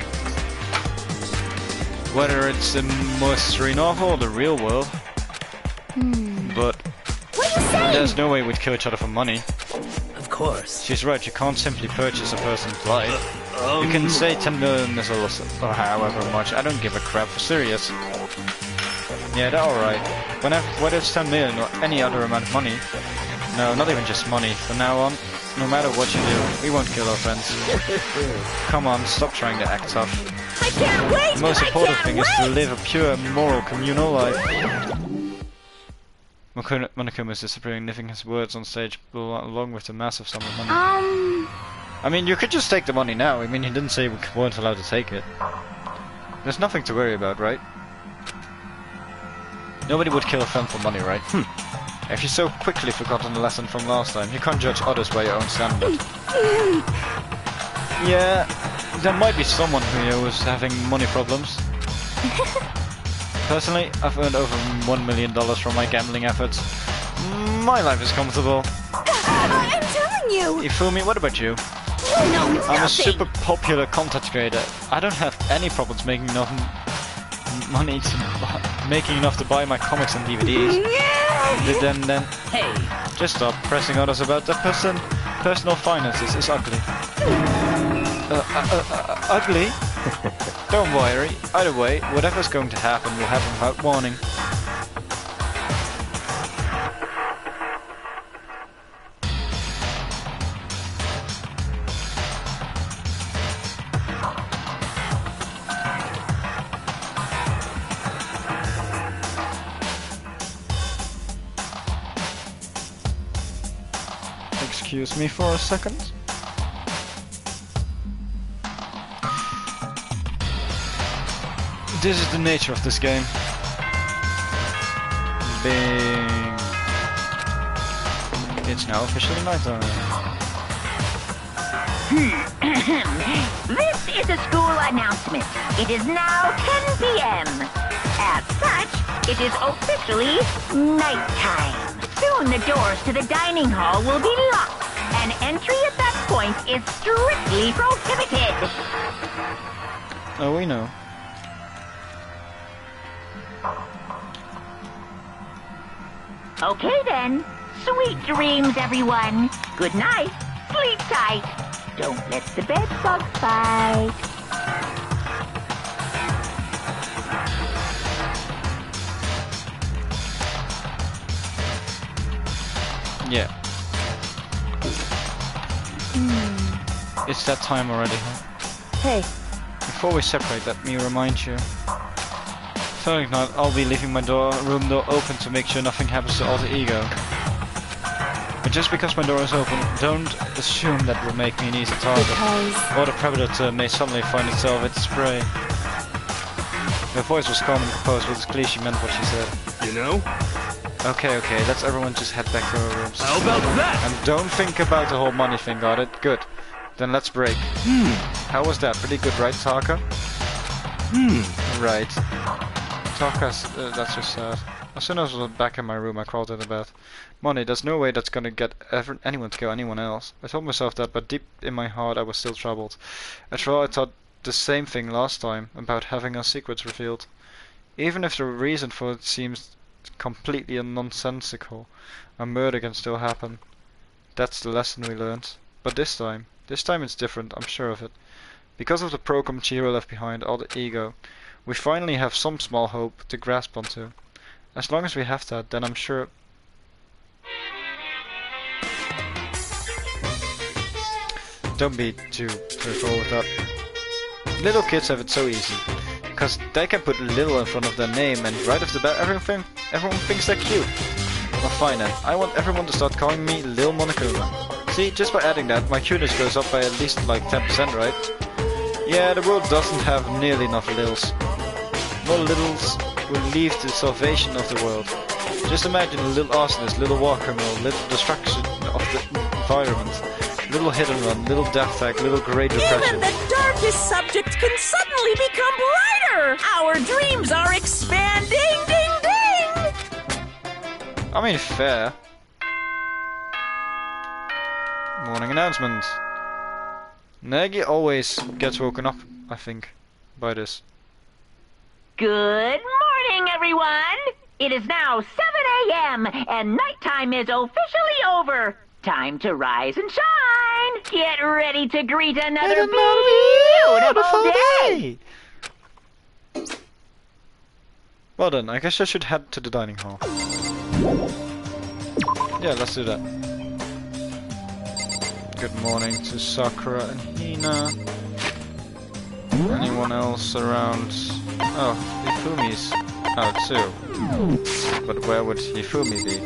Whether it's in mystery novel or the real world. But What are you saying? there's no way we'd kill each other for money. Of course. She's right, you can't simply purchase a person's life. You can say 10 million is a lot, or however much, I don't give a crap, for serious. Yeah, they're alright. Whether it's 10 million or any other amount of money, no, not even just money, from now on, no matter what you do, we won't kill our friends. Come on, stop trying to act tough. I can't wait! The most I important can't thing is to wait! live a pure, moral, communal life. Monokuma is disappearing, leaving his words on stage along with the massive sum of money. I mean, you could just take the money now. I mean, he didn't say we weren't allowed to take it. There's nothing to worry about, right? Nobody would kill a friend for money, right? If you so quickly forgotten the lesson from last time, you can't judge others by your own standard. Yeah, there might be someone who was having money problems. Personally, I've earned over $1 million from my gambling efforts. My life is comfortable. I'm telling you! Ifumi, what about you? No, I'm a nothing. super popular content creator. I don't have any problems making enough money to making enough to buy my comics and DVDs. Then, hey, just stop pressing others about their personal finances is ugly. Ugly? Don't worry. Either way, whatever's going to happen will happen without warning. Excuse me for a second. This is the nature of this game. Bing. It's now officially nighttime. This is a school announcement. It is now 10 p.m. As such, it is officially nighttime. Soon the doors to the dining hall will be locked, and entry at that point is strictly prohibited. Oh, we know. Okay then. Sweet dreams, everyone. Good night. Sleep tight. Don't let the bed bugs bite. Yeah. It's that time already, huh? Hey, Before we separate, let me remind you. If not, I'll be leaving my room door open to make sure nothing happens to Alter Ego. But just because my door is open, don't assume that will make me an easy target. because... Or the predator may suddenly find itself at its prey. Her voice was calm and composed, but it's clear she meant what she said. You know? Okay, let's everyone just head back to our rooms. How about that? And don't think about the whole money thing, got it? Good. Then let's break. How was that? Pretty good, right, Taka? Right. Taka's... that's just sad. As soon as I was back in my room, I crawled in the bed. Money, there's no way that's gonna get anyone to kill anyone else. I told myself that, but deep in my heart I was still troubled. After all, I thought the same thing last time, about having our secrets revealed. Even if the reason for it seems completely nonsensical, a murder can still happen. That's the lesson we learned. But this time it's different, I'm sure of it. Because of the program Chihiro left behind, all the ego, we finally have some small hope to grasp onto. As long as we have that, then I'm sure... Don't be too careful with that. Little kids have it so easy. Because they can put little in front of their name and right off the bat everyone thinks they're cute. Well fine then, I want everyone to start calling me Lil Monokuma. See, just by adding that, my cuteness goes up by at least like 10%, right? Yeah, the world doesn't have nearly enough Lils. More Littles will lead to the salvation of the world. Just imagine a little arsonist, little war criminal, little destruction of the environment, little hit and run, little death tag, little great depression. Even the darkest subject can suddenly become brighter. Our dreams are expanding. Ding ding. I mean, fair. Morning announcement. Nagi always gets woken up, I think, by this. Good morning, everyone. It is now 7 a.m. and nighttime is officially over. Time to rise and shine. Get ready to greet another beautiful day. Well then, I guess I should head to the dining hall. Yeah, let's do that. Good morning to Sakura and Hina. Anyone else around? Oh, Hifumi's out too. But where would Hifumi be?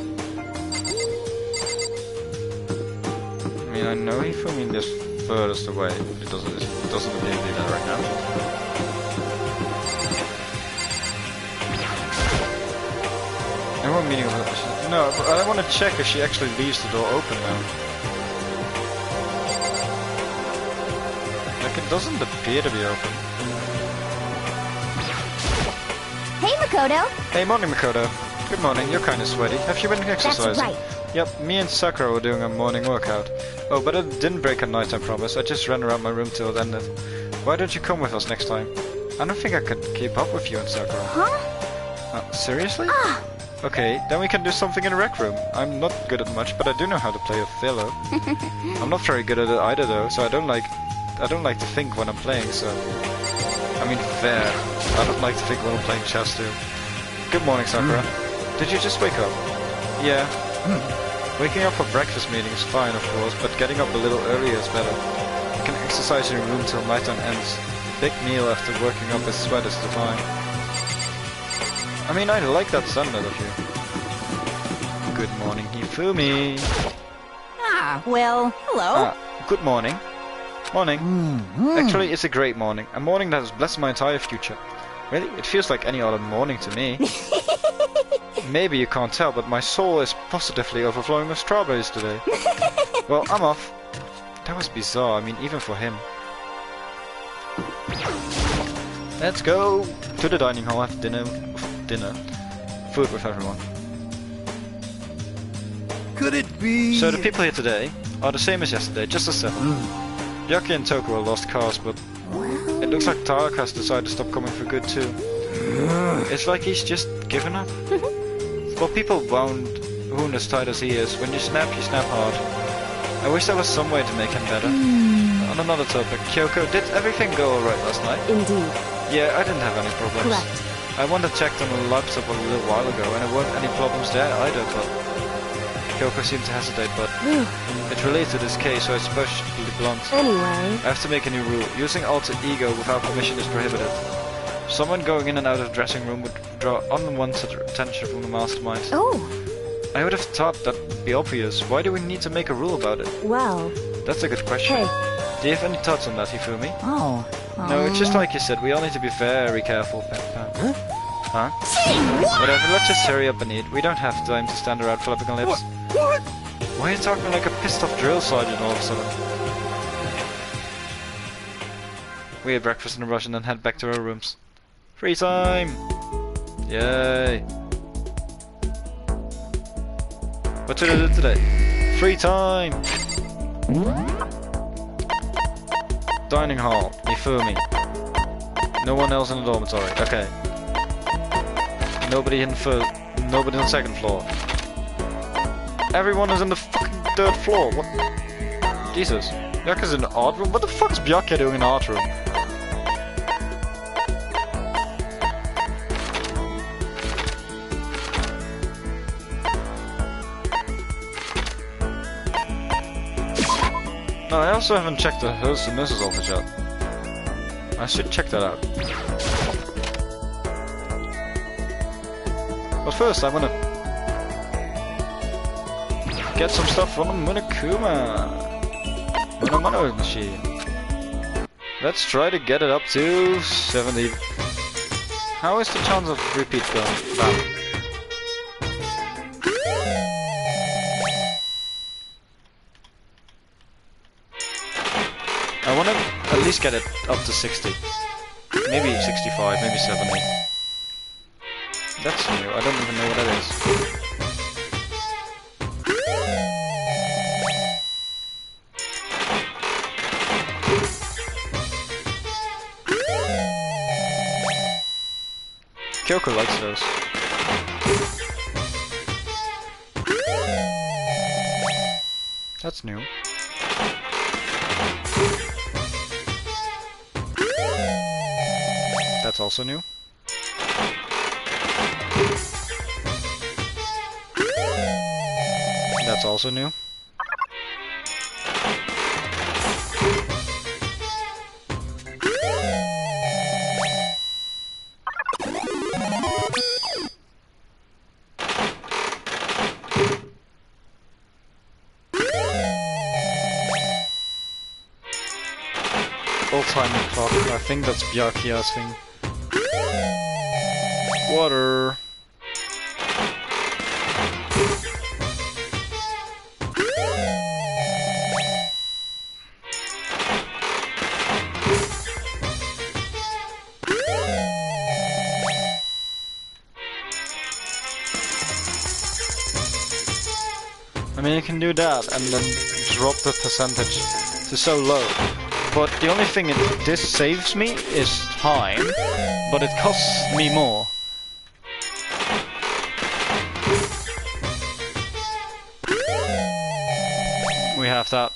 I mean, I know Hifumi is furthest away, but it doesn't appear to be there right now. Everyone meeting with her. No, but I want to check if she actually leaves the door open now. Like, it doesn't appear to be open. Hey, Makoto. Hey, morning, Makoto. Good morning, you're kinda sweaty. Have you been exercising? That's right. Yep, me and Sakura were doing a morning workout. Oh, but I didn't break a night, I promise. I just ran around my room till it ended. Why don't you come with us next time? I don't think I could keep up with you and Sakura. Huh? Seriously? Ah, Okay, then we can do something in the rec room. I'm not good at much, but I do know how to play Othello. I'm not very good at it either though, so I don't like to think when I'm playing, so... I mean, fair. I don't like to think when I'm playing chess too. Good morning, Sakura. Did you just wake up? Yeah. Waking up for breakfast meeting is fine, of course, but getting up a little earlier is better. You can exercise in your room till nighttime ends. A big meal after working up a sweat is divine. I mean, I like that sunlight of you. Good morning, Hifumi. Ah, well, hello. Good morning. Morning. Actually, it's a great morning. A morning that has blessed my entire future. Really? It feels like any other morning to me. Maybe you can't tell, but my soul is positively overflowing with strawberries today. Well, I'm off. That was bizarre, I mean, even for him. Let's go to the dining hall, have dinner. Food with everyone. Could it be? So the people here today are the same as yesterday, just as 7. Byakuya and Tokuro lost cars, but it looks like Tarek has decided to stop coming for good too. It's like he's just given up. Well, people wound as tight as he is. When you snap hard. I wish there was some way to make him better. On another topic, Kyoko, did everything go alright last night? Indeed. Yeah, I didn't have any problems. Correct. I went and checked on the laptop a little while ago, and there weren't any problems there either, but... Kyoko seemed to hesitate, but... It relates to this case, so I suppose she should be blunt. Anyway. I have to make a new rule. Using alter ego without permission is prohibited. Someone going in and out of the dressing room would draw unwanted attention from the mastermind. Oh. I would have thought that would be obvious. Why do we need to make a rule about it? Well. That's a good question. Hey. Do you have any thoughts on that, Hifumi? Oh. No, it's just like you said, we all need to be very careful. Huh? Whatever, let's just hurry up and eat. We don't have time to stand around flapping our lips. What? Why are you talking like a pissed off drill sergeant all of a sudden? We had breakfast in a rush and then head back to our rooms. Free time! Yay! What did I do today? Free time! Dining hall, Hifumi. No one else in the dormitory. Okay. Nobody in the second floor. Everyone is in the fucking third floor. What? Jesus. Byakuya's in the art room? What the fuck is Byakuya doing in the art room? No, I also haven't checked the host and nurse's office yet. I should check that out. But first, I wanna get some stuff from the Monokuma machine. Let's try to get it up to 70. How is the chance of repeat going? Bam. I wanna at least get it up to 60. Maybe 65, maybe 70. That's new, I don't even know what that is. Kyoko likes those. That's new. That's also new. That's also new. Old-timey clock. I think that's Byakuya's thing. Water. mean, you can do that and then drop the percentage to so low. But the only thing this saves me is time, but it costs me more. We have that.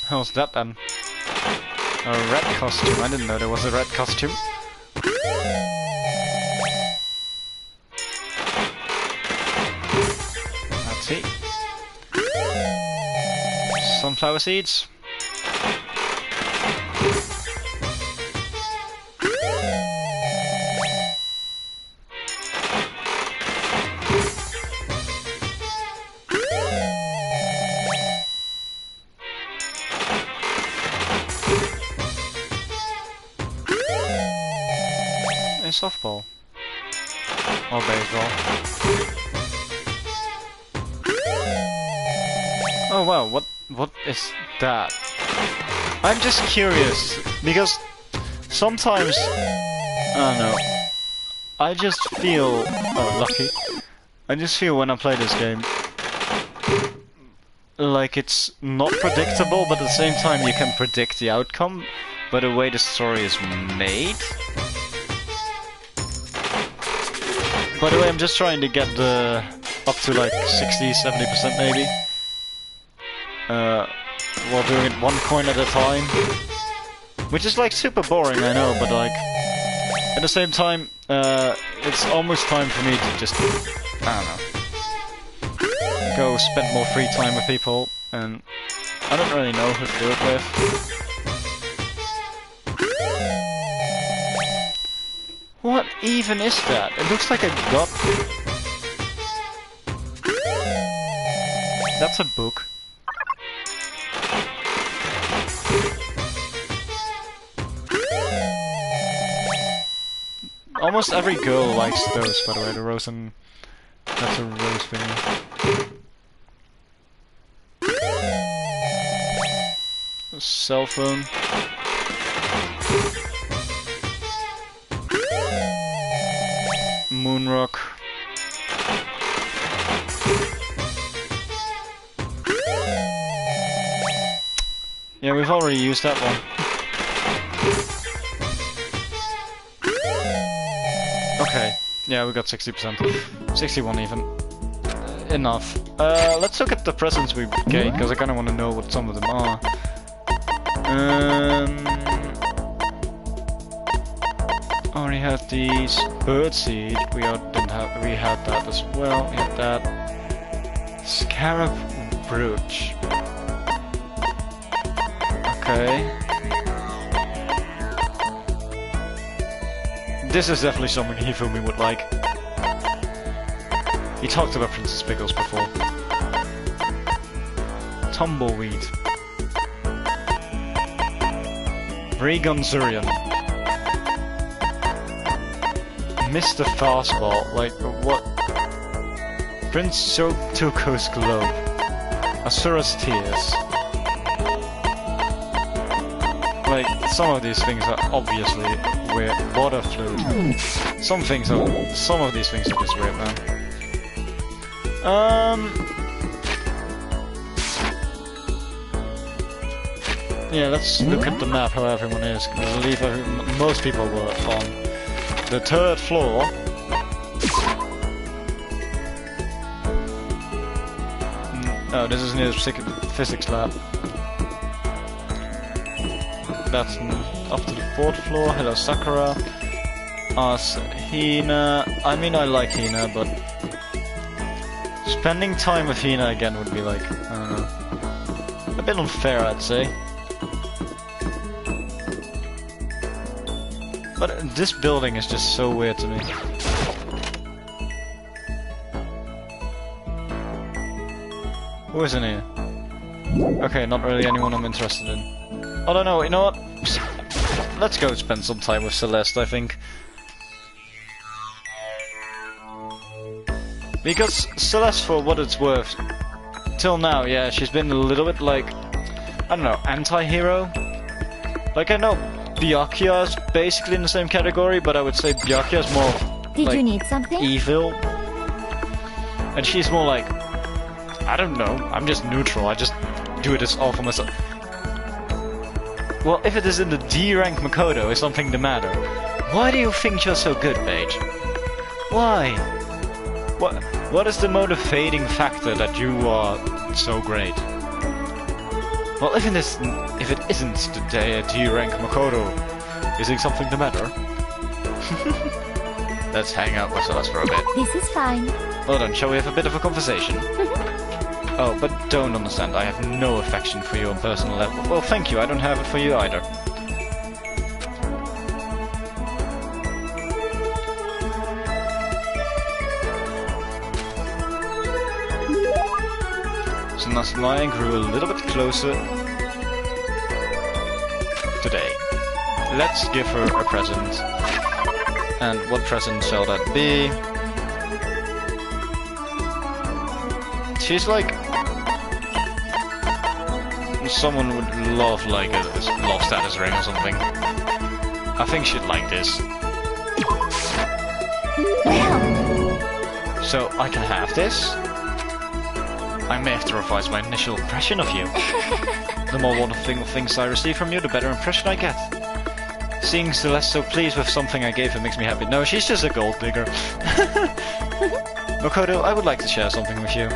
How's that then? A red costume. I didn't know there was a red costume. Let's see. Sunflower seeds. Softball or baseball. Oh wow, what is that? I'm just curious because sometimes I don't know. I just feel lucky. I just feel when I play this game like it's not predictable, but at the same time you can predict the outcome by the way the story is made. By the way, I'm just trying to get the up to like 60-70% maybe. While doing it one coin at a time. Which is like super boring, I know, but like at the same time, it's almost time for me to just, I don't know, go spend more free time with people, and I don't really know who to do it with. What even is that? It looks like a gut. That's a book. Almost every girl likes those, by the way, the rose and... That's a rose thingy. A cell phone. Moonrock. Yeah, we've already used that one. Okay, yeah, we got 60%. 61 even. Enough. Let's look at the presents we gained, because I kind of want to know what some of them are. Already had these birdseed. We had that as well. We had that scarab brooch. Okay. This is definitely something Hifumi would like. He talked about Princess Pickles before. Tumbleweed. Bregonzurian. Mr. Fastball, like what? Prince Tuko's Globe. Asura's Tears. Like, some of these things are obviously weird. Water flute. Some of these things are just weird, man. Yeah, let's look at the map how everyone is, because I believe most people were on the third floor. Oh, this is near the physics lab. That's up to the fourth floor. Hello, Sakura. Hina. I mean, I like Hina, but spending time with Hina again would be like, I don't know, a bit unfair, I'd say. But this building is just so weird to me. Who is in here? Okay, not really anyone I'm interested in. I don't know, you know what? Let's go spend some time with Celeste, I think. Because Celeste, for what it's worth, till now, yeah, she's been a little bit like, I don't know, anti-hero. Like, I know Byakuya's basically in the same category, but I would say Byakuya's more Did like, you need something? evil. And she's more like, I don't know, I'm just neutral, I just do this all for myself. Well, if it is in the D rank Makoto, is something the matter? Why do you think you're so good, Paige? Why? What is the motivating factor that you are so great? Well, if it isn't the D rank Makoto, is it something the matter? Let's hang out with us for a bit. This is fine. Well then, shall we have a bit of a conversation? Oh, but don't understand, I have no affection for you on personal level. Well, thank you, I don't have it for you either. So Nasalaya grew a little bit closer today. Let's give her a present. And what present shall that be? She's like... someone would love like a love status ring or something. I think she'd like this. So I can have this? I may have to revise my initial impression of you. The more wonderful things I receive from you, the better impression I get. Seeing Celeste so pleased with something I gave her makes me happy. No, she's just a gold digger. Makoto, I would like to share something with you.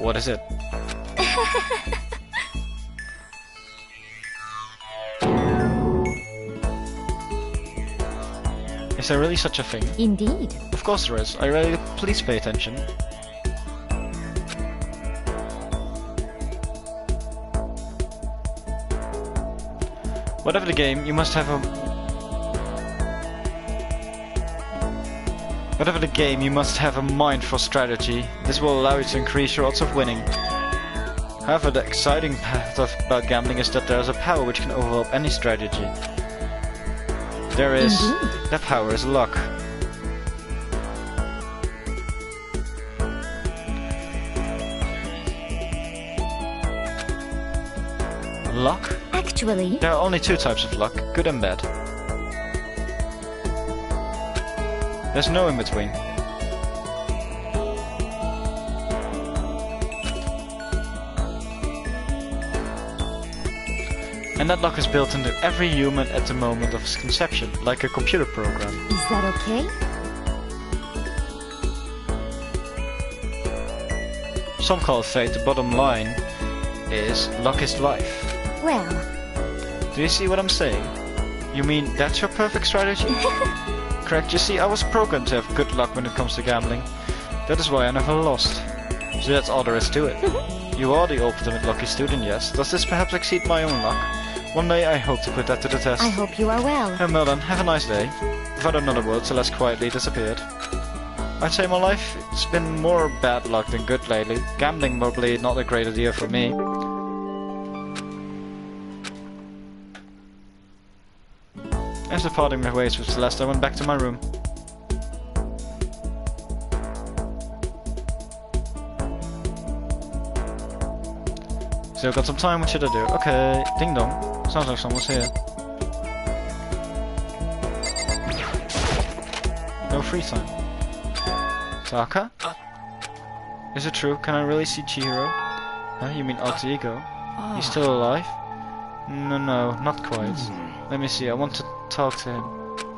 What is it? Is there really such a thing? Indeed. Of course there is. I really... please pay attention. Whatever the game, you must have a... Whatever the game, you must have a mind for strategy. This will allow you to increase your odds of winning. However, the exciting part about gambling is that there is a power which can overwhelm any strategy. There is... Indeed. That power is luck. Luck? Actually, There are only two types of luck, good and bad. There's no in between. And that luck is built into every human at the moment of his conception, like a computer program. is that okay? Some call it fate, the bottom line is luck is life. Well, Do you see what I'm saying? You mean that's your perfect strategy? Correct, you see, I was programmed to have good luck when it comes to gambling. That is why I never lost. So that's all there is to it. You are the ultimate lucky student, yes. Does this perhaps exceed my own luck? One day I hope to put that to the test. I hope you are well. Well then, have a nice day. Without another word, Celeste quietly disappeared. I'd say my life, it's been more bad luck than good lately. Gambling probably not a great idea for me. After parting my ways with Celeste, I went back to my room. Still got some time, what should I do? Okay, ding dong. Sounds like someone's here. No free time. Taka? Is it true? Can I really see Chihiro? Huh? You mean alter ego? He's still alive? No, not quite. Let me see, I want to talk to him.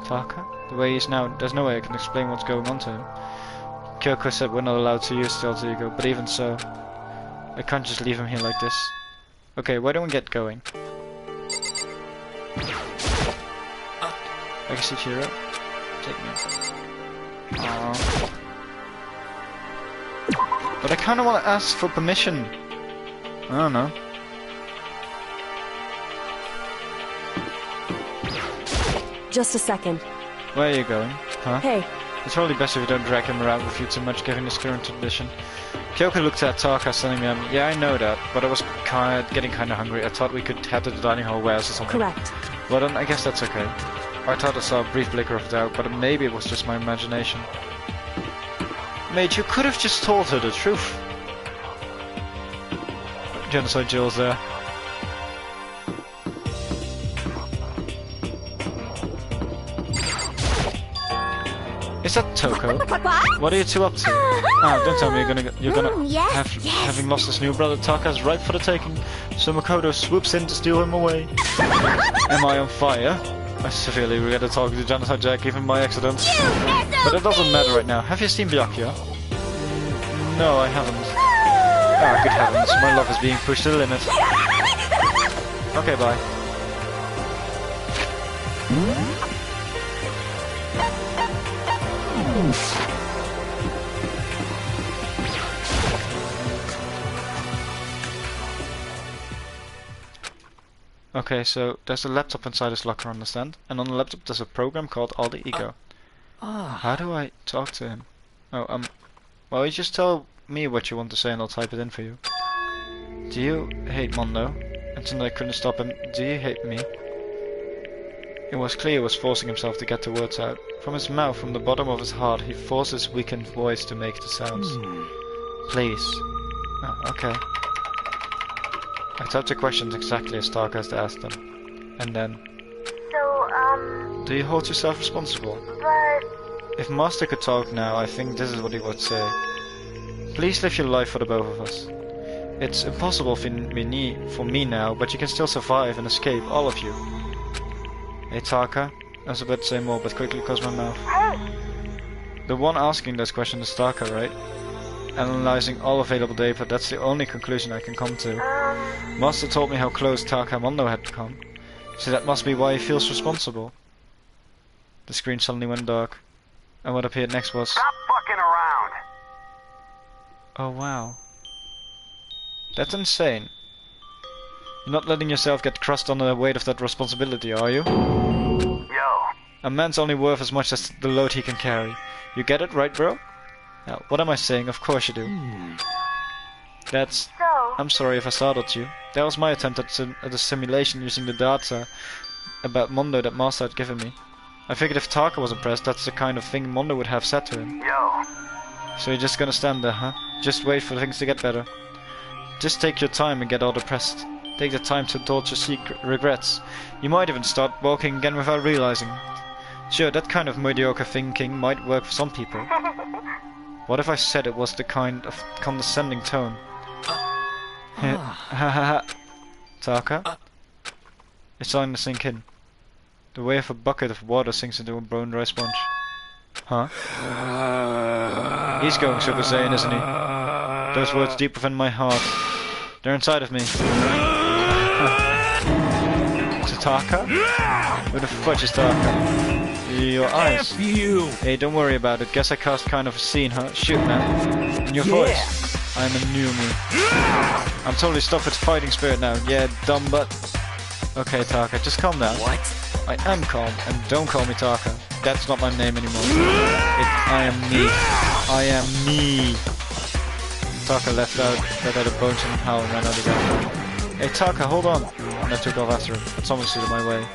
Taka? The way he is now, there's no way I can explain what's going on to him. Kyoko said we're not allowed to use the alter ego, but even so, I can't just leave him here like this. Okay, why don't we get going? I can see Chihiro. Take me. Aww. But I kinda wanna ask for permission. I don't know. Just a second. Where are you going? Huh? Hey, It's probably best if you don't drag him around with you too much given his current condition. Kyoko looked at Taka, telling me, yeah, I know that, but I was getting kinda hungry. I thought we could head to the dining hall wares or something. correct. Well then, I guess that's okay. I thought I saw a brief flicker of doubt, but maybe it was just my imagination. Mate, you could have just told her the truth. Genocide Jill's there. Is that Toko? What are you two up to? Ah, don't tell me you're gonna yes. having lost his new brother Taka's right for the taking. So Makoto swoops in to steal him away. Am I on fire? I severely regret talking to Genocide Jack even by accident. But it doesn't matter right now. Have you seen Byakuya? No, I haven't. Ah, good heavens, my love is being pushed to the limit. Okay, bye. Okay, so there's a laptop inside his locker on the stand, and on the laptop there's a program called Alter Ego. How do I talk to him? Oh, well, you just tell me what you want to say and I'll type it in for you. Do you hate Mondo? And since I couldn't stop him, do you hate me? It was clear he was forcing himself to get the words out. From his mouth, from the bottom of his heart, he forced his weakened voice to make the sounds. Please. Oh, okay. I typed the questions exactly as Stark has asked them. And then... So, do you hold yourself responsible? but... If Master could talk now, I think this is what he would say. Please live your life for the both of us. It's impossible for me now, but you can still survive and escape, all of you. Hey Taka, I was about to say more, but quickly closed my mouth. The one asking this question is Taka, right? Analyzing all available data, that's the only conclusion I can come to. Master told me how close Taka and Mondo had become, so that must be why he feels responsible. The screen suddenly went dark, and what appeared next was... Stop fucking around! Oh wow. That's insane. You're not letting yourself get crushed under the weight of that responsibility, are you? Yo. A man's only worth as much as the load he can carry. You get it, right, bro? Now, what am I saying? Of course you do. That's... So... I'm sorry if I startled you. That was my attempt at a simulation using the data about Mondo that Master had given me. I figured if Taka was impressed, that's the kind of thing Mondo would have said to him. Yo. So you're just gonna stand there, huh? Just wait for things to get better. Just take your time and get all depressed. Take the time to indulge your regrets. You might even start walking again without realizing. Sure, that kind of mediocre thinking might work for some people. What if I said it was the kind of condescending tone? Ha ha ha. Taka? It's starting to sink in. The way of a bucket of water sinks into a bone dry sponge. Huh? He's going Super Saiyan, isn't he? Those words deep within my heart. They're inside of me. Is it Taka? Where the fudge is Taka? Your eyes. F you! Hey, don't worry about it. Guess I cast kind of a scene, huh? Shoot, man. In your voice. I'm a new me. I'm totally stuffed with fighting spirit now. Yeah, dumb butt. Okay, Taka, just calm down. What? I am calm, and don't call me Taka. That's not my name anymore. I am me. I am me. Taka let out a bone and howl and ran out again. Hey Taka, hold on! And I took off after him, but someone stood in my way.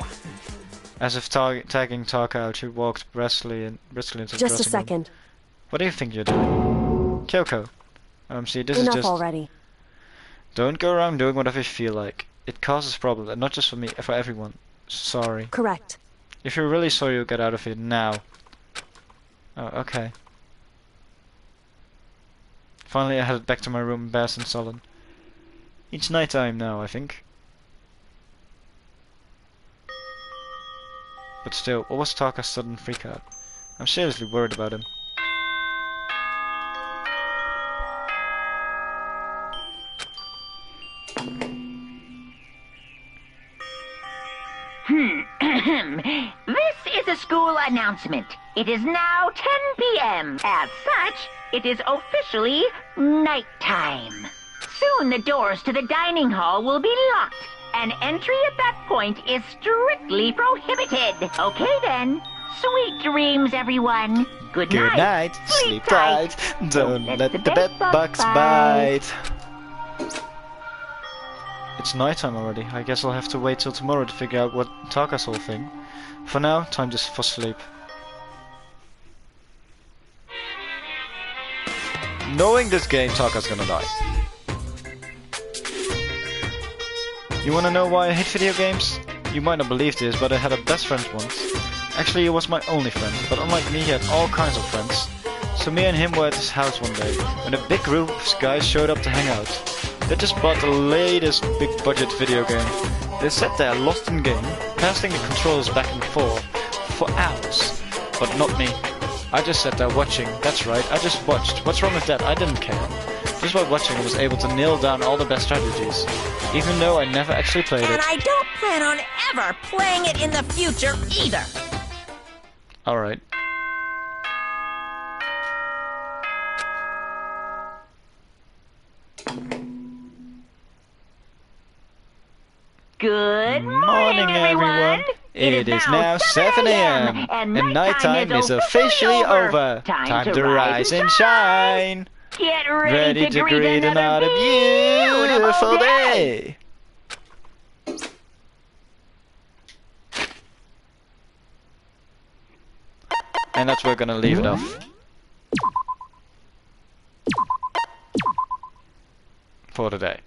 As if tagging Taka out, she walked briskly into the dressing room. Just a second. What do you think you're doing? Kyoko. See, this is Enough just... already. Don't go around doing whatever you feel like. It causes problems, and not just for me, for everyone. Sorry. Correct. If you're really sorry, you'll get out of here now. Oh, okay. Finally, I headed back to my room, embarrassed and sullen. It's night time now, I think. But still, what was Taka's sudden freak out? I'm seriously worried about him. This is a school announcement. It is now 10 p.m. As such, it is officially nighttime. Soon the doors to the dining hall will be locked, and entry at that point is strictly prohibited. Okay then. Sweet dreams, everyone. Good night. Good night. Sleep tight. Don't let the bed bugs bite. it's nighttime already. I guess I'll have to wait till tomorrow to figure out what Taka's whole thing. For now, time just for sleep. Knowing this game, Taka's gonna die. You wanna know why I hate video games? You might not believe this, but I had a best friend once. Actually, he was my only friend, but unlike me, he had all kinds of friends. So me and him were at his house one day, when a big group of guys showed up to hang out. They just bought the latest big budget video game. They sat there lost in game, passing the controllers back and forth for hours. But not me. I just sat there watching. That's right, I just watched. What's wrong with that? I didn't care. Just by watching I was able to nail down all the best strategies, even though I never actually played it. And I don't plan on ever playing it in the future either. Alright. Good Morning, everyone. It is now 7 a.m. and nighttime is officially over. Time to rise and shine. Get Ready to greet another beautiful day. And that's where we're gonna leave it off. For today.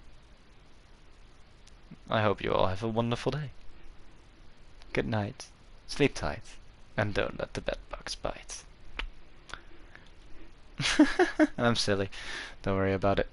I hope you all have a wonderful day. Good night, sleep tight, and don't let the bedbugs bite. I'm silly, don't worry about it.